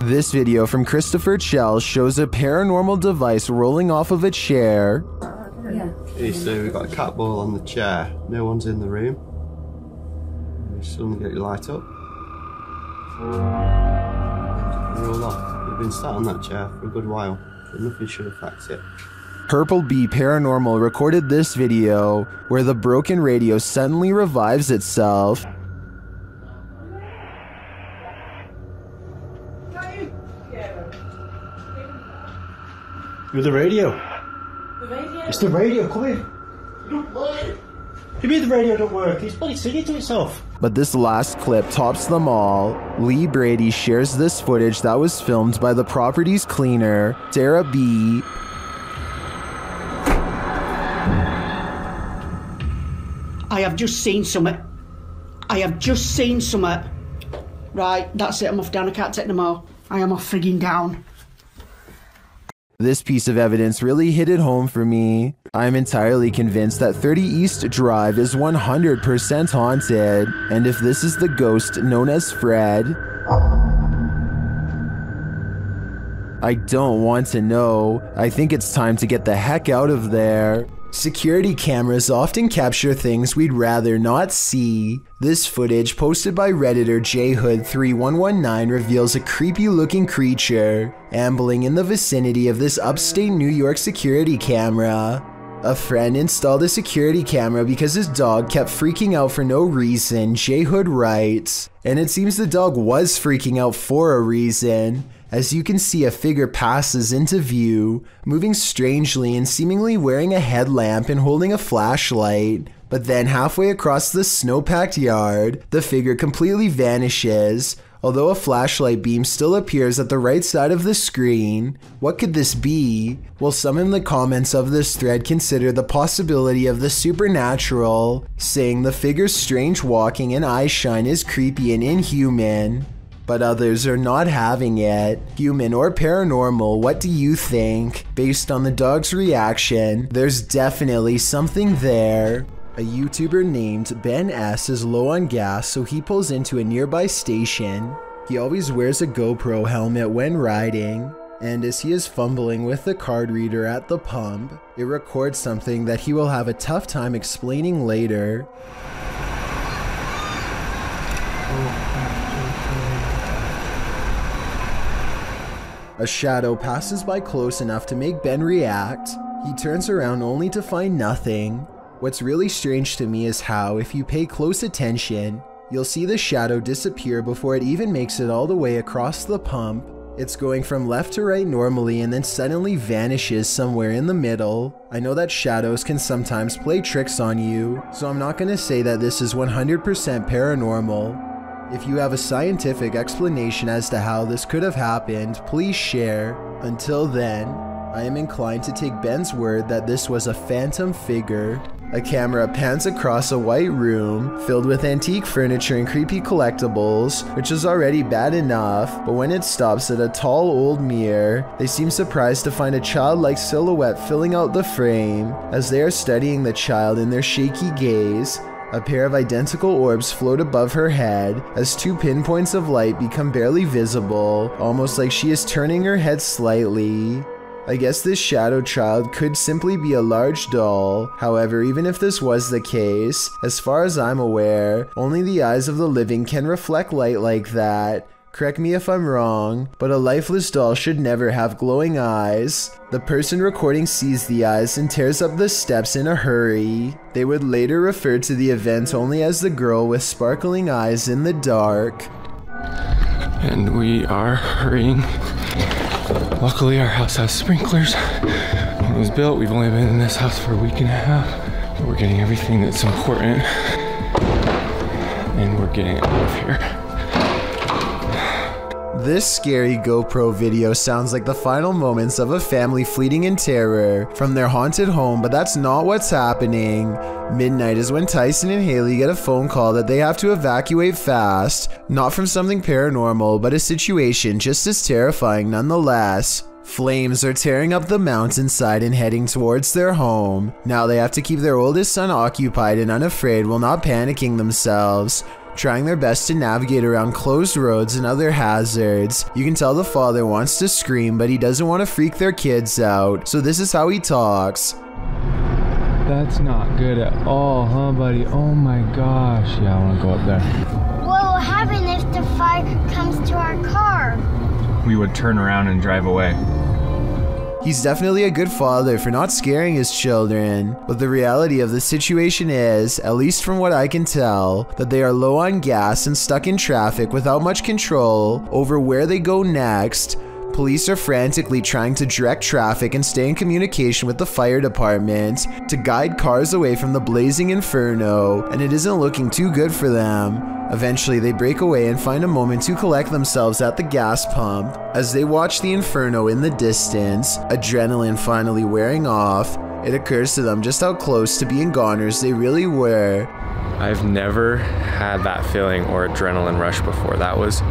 This video from Christopher Chell shows a paranormal device rolling off of a chair. Okay, so we've got a cat ball on the chair. No one's in the room. You suddenly get your light up. Roll off. You've been sat on that chair for a good while, but nothing should affect it. Purple Bee Paranormal recorded this video where the broken radio suddenly revives itself. You're the radio. The radio? It's the radio, come in. You mean the radio don't work? It's bloody singing to itself. But this last clip tops them all. Lee Brady shares this footage that was filmed by the property's cleaner, Sarah B. I have just seen something. I have just seen something. Right, that's it, I'm off down, I can't take no more. I am off frigging down. This piece of evidence really hit it home for me. I'm entirely convinced that 30 East Drive is 100% haunted, and if this is the ghost known as Fred, I don't want to know. I think it's time to get the heck out of there. Security cameras often capture things we'd rather not see. This footage, posted by Redditor JHood3119, reveals a creepy-looking creature ambling in the vicinity of this upstate New York security camera. A friend installed a security camera because his dog kept freaking out for no reason, J. Hood writes. And it seems the dog was freaking out for a reason. As you can see, a figure passes into view, moving strangely and seemingly wearing a headlamp and holding a flashlight. But then halfway across the snow-packed yard, the figure completely vanishes, although a flashlight beam still appears at the right side of the screen. What could this be? Well, some in the comments of this thread consider the possibility of the supernatural, saying the figure's strange walking and eye shine is creepy and inhuman. But others are not having it. Human or paranormal, what do you think? Based on the dog's reaction, there's definitely something there. A YouTuber named Ben S is low on gas, so he pulls into a nearby station. He always wears a GoPro helmet when riding, and as he is fumbling with the card reader at the pump, it records something that he will have a tough time explaining later. A shadow passes by close enough to make Ben react. He turns around only to find nothing. What's really strange to me is how, if you pay close attention, you'll see the shadow disappear before it even makes it all the way across the pump. It's going from left to right normally and then suddenly vanishes somewhere in the middle. I know that shadows can sometimes play tricks on you, so I'm not gonna say that this is 100% paranormal. If you have a scientific explanation as to how this could have happened, please share. Until then, I am inclined to take Ben's word that this was a phantom figure. A camera pans across a white room filled with antique furniture and creepy collectibles, which is already bad enough, but when it stops at a tall old mirror, they seem surprised to find a childlike silhouette filling out the frame. As they are studying the child in their shaky gaze, a pair of identical orbs float above her head as two pinpoints of light become barely visible, almost like she is turning her head slightly. I guess this shadow child could simply be a large doll. However, even if this was the case, as far as I'm aware, only the eyes of the living can reflect light like that. Correct me if I'm wrong, but a lifeless doll should never have glowing eyes. The person recording sees the eyes and tears up the steps in a hurry. They would later refer to the event only as the girl with sparkling eyes in the dark. And we are hurrying. Luckily, our house has sprinklers. When it was built, we've only been in this house for a week and a half, but we're getting everything that's important, and we're getting out of here. This scary GoPro video sounds like the final moments of a family fleeing in terror from their haunted home, but that's not what's happening. Midnight is when Tyson and Haley get a phone call that they have to evacuate fast, not from something paranormal, but a situation just as terrifying nonetheless. Flames are tearing up the mountainside and heading towards their home. Now they have to keep their oldest son occupied and unafraid while not panicking themselves, trying their best to navigate around closed roads and other hazards. You can tell the father wants to scream, but he doesn't want to freak their kids out, so this is how he talks. That's not good at all, huh, buddy? Oh my gosh. Yeah, I want to go up there. What will happen if the fire comes to our car? We would turn around and drive away. He's definitely a good father for not scaring his children, but the reality of the situation is, at least from what I can tell, that they are low on gas and stuck in traffic without much control over where they go next. Police are frantically trying to direct traffic and stay in communication with the fire department to guide cars away from the blazing inferno, and it isn't looking too good for them. Eventually, they break away and find a moment to collect themselves at the gas pump. As they watch the inferno in the distance, adrenaline finally wearing off, it occurs to them just how close to being goners they really were. I've never had that feeling or adrenaline rush before. That was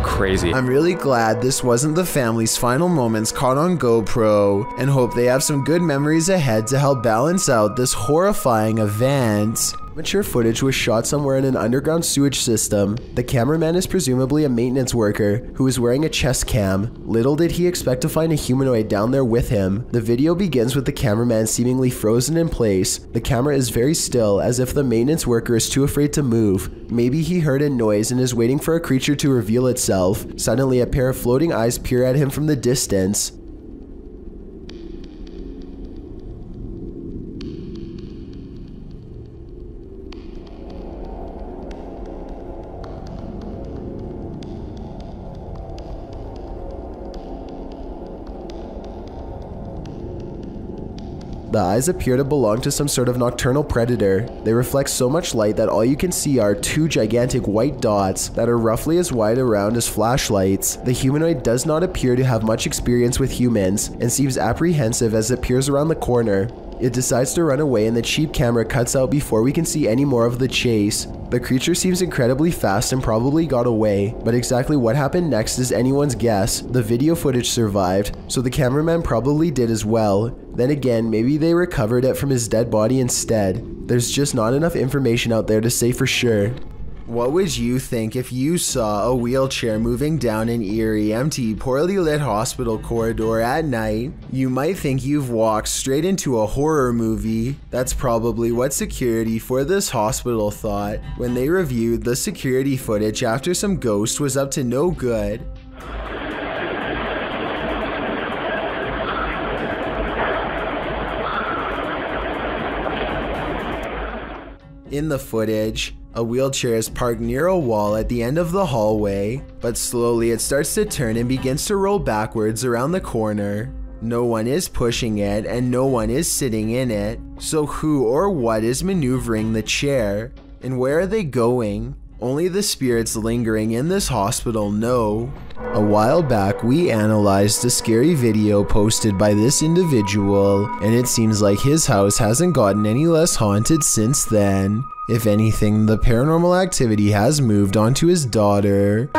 crazy. I'm really glad this wasn't the family's final moments caught on GoPro, and hope they have some good memories ahead to help balance out this horrifying event. Mature footage was shot somewhere in an underground sewage system. The cameraman is presumably a maintenance worker who is wearing a chest cam. Little did he expect to find a humanoid down there with him. The video begins with the cameraman seemingly frozen in place. The camera is very still, as if the maintenance worker is too afraid to move. Maybe he heard a noise and is waiting for a creature to reveal itself. Suddenly, a pair of floating eyes peer at him from the distance. The eyes appear to belong to some sort of nocturnal predator. They reflect so much light that all you can see are two gigantic white dots that are roughly as wide around as flashlights. The humanoid does not appear to have much experience with humans and seems apprehensive as it peers around the corner. It decides to run away and the cheap camera cuts out before we can see any more of the chase. The creature seems incredibly fast and probably got away, but exactly what happened next is anyone's guess. The video footage survived, so the cameraman probably did as well. Then again, maybe they recovered it from his dead body instead. There's just not enough information out there to say for sure. What would you think if you saw a wheelchair moving down an eerie, empty, poorly lit hospital corridor at night? You might think you've walked straight into a horror movie. That's probably what security for this hospital thought when they reviewed the security footage after some ghost was up to no good. In the footage, a wheelchair is parked near a wall at the end of the hallway, but slowly it starts to turn and begins to roll backwards around the corner. No one is pushing it and no one is sitting in it, so who or what is maneuvering the chair? And where are they going? Only the spirits lingering in this hospital know. A while back, we analyzed a scary video posted by this individual, and it seems like his house hasn't gotten any less haunted since then. If anything, the paranormal activity has moved on to his daughter.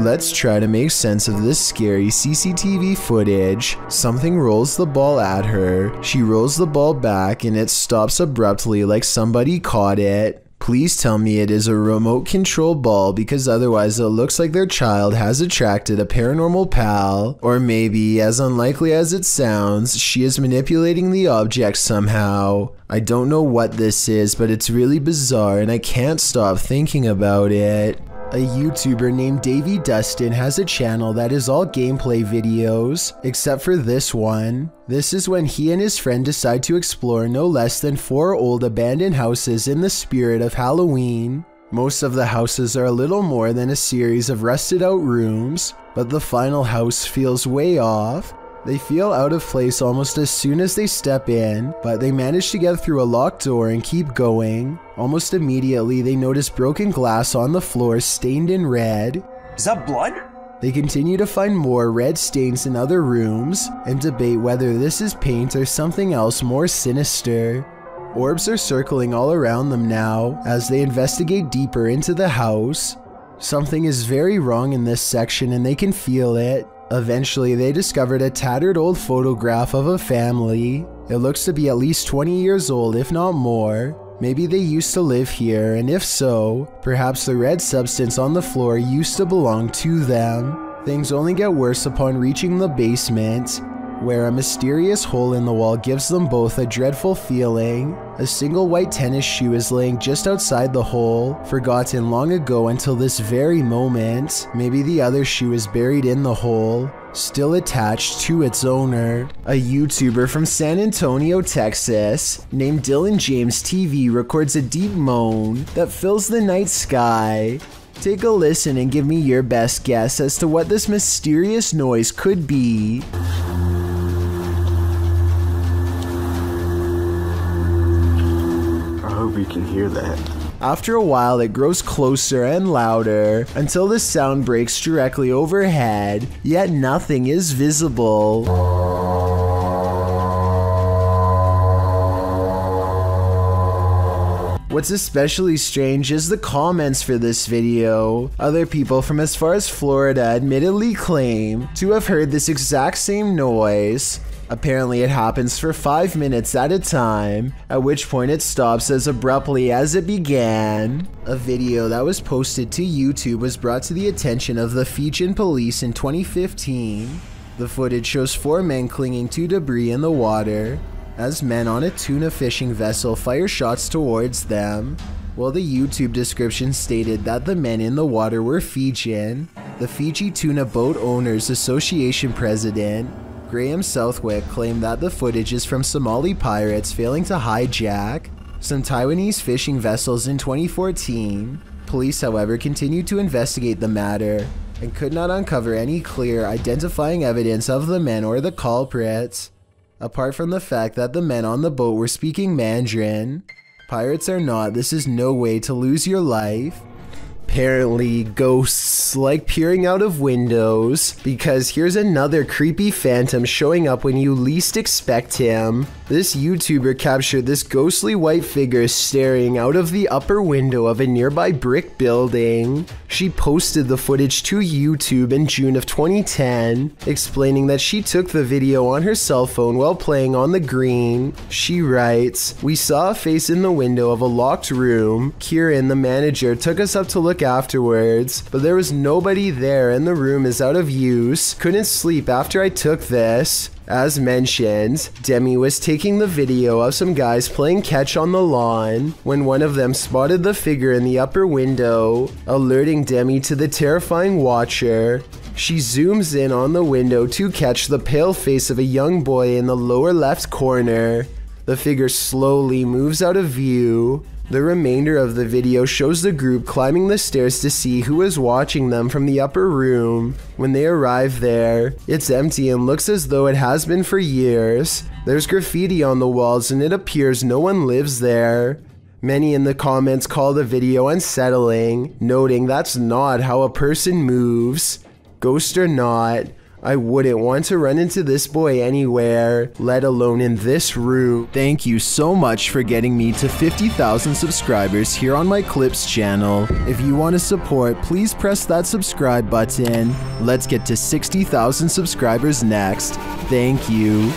Let's try to make sense of this scary CCTV footage. Something rolls the ball at her. She rolls the ball back and it stops abruptly like somebody caught it. Please tell me it is a remote control ball, because otherwise it looks like their child has attracted a paranormal pal. Or maybe, as unlikely as it sounds, she is manipulating the object somehow. I don't know what this is, but it's really bizarre and I can't stop thinking about it. A YouTuber named Davey Dustin has a channel that is all gameplay videos, except for this one. This is when he and his friend decide to explore no less than 4 old abandoned houses in the spirit of Halloween. Most of the houses are a little more than a series of rusted out rooms, but the final house feels way off. They feel out of place almost as soon as they step in, but they manage to get through a locked door and keep going. Almost immediately, they notice broken glass on the floor stained in red. Is that blood? They continue to find more red stains in other rooms and debate whether this is paint or something else more sinister. Orbs are circling all around them now as they investigate deeper into the house. Something is very wrong in this section and they can feel it. Eventually, they discovered a tattered old photograph of a family. It looks to be at least 20 years old, if not more. Maybe they used to live here, and if so, perhaps the red substance on the floor used to belong to them. Things only get worse upon reaching the basement, where a mysterious hole in the wall gives them both a dreadful feeling. A single white tennis shoe is laying just outside the hole, forgotten long ago until this very moment. Maybe the other shoe is buried in the hole, still attached to its owner. A YouTuber from San Antonio, Texas, named Dylan James TV records a deep moan that fills the night sky. Take a listen and give me your best guess as to what this mysterious noise could be. I hope you can hear that. After a while, it grows closer and louder until the sound breaks directly overhead, yet nothing is visible. What's especially strange is the comments for this video. Other people from as far as Florida admittedly claim to have heard this exact same noise. Apparently it happens for 5 minutes at a time, at which point it stops as abruptly as it began. A video that was posted to YouTube was brought to the attention of the Fijian police in 2015. The footage shows 4 men clinging to debris in the water, as men on a tuna fishing vessel fire shots towards them. While the YouTube description stated that the men in the water were Fijian, the Fiji Tuna Boat Owners Association president, Graham Southwick, claimed that the footage is from Somali pirates failing to hijack some Taiwanese fishing vessels in 2014. Police, however, continued to investigate the matter and could not uncover any clear identifying evidence of the men or the culprits, apart from the fact that the men on the boat were speaking Mandarin. Pirates or not, this is no way to lose your life. Apparently, ghosts like peering out of windows, because here's another creepy phantom showing up when you least expect him. This YouTuber captured this ghostly white figure staring out of the upper window of a nearby brick building. She posted the footage to YouTube in June of 2010, explaining that she took the video on her cell phone while playing on the green. She writes, "We saw a face in the window of a locked room. Kieran, the manager, took us up to look afterwards, but there was nobody there and the room is out of use. Couldn't sleep after I took this." As mentioned, Demi was taking the video of some guys playing catch on the lawn when one of them spotted the figure in the upper window, alerting Demi to the terrifying watcher. She zooms in on the window to catch the pale face of a young boy in the lower left corner. The figure slowly moves out of view. The remainder of the video shows the group climbing the stairs to see who is watching them from the upper room. When they arrive there, it's empty and looks as though it has been for years. There's graffiti on the walls and it appears no one lives there. Many in the comments call the video unsettling, noting that's not how a person moves. Ghost or not, I wouldn't want to run into this boy anywhere, let alone in this room. Thank you so much for getting me to 50,000 subscribers here on my Clips channel. If you want to support, please press that subscribe button. Let's get to 60,000 subscribers next. Thank you.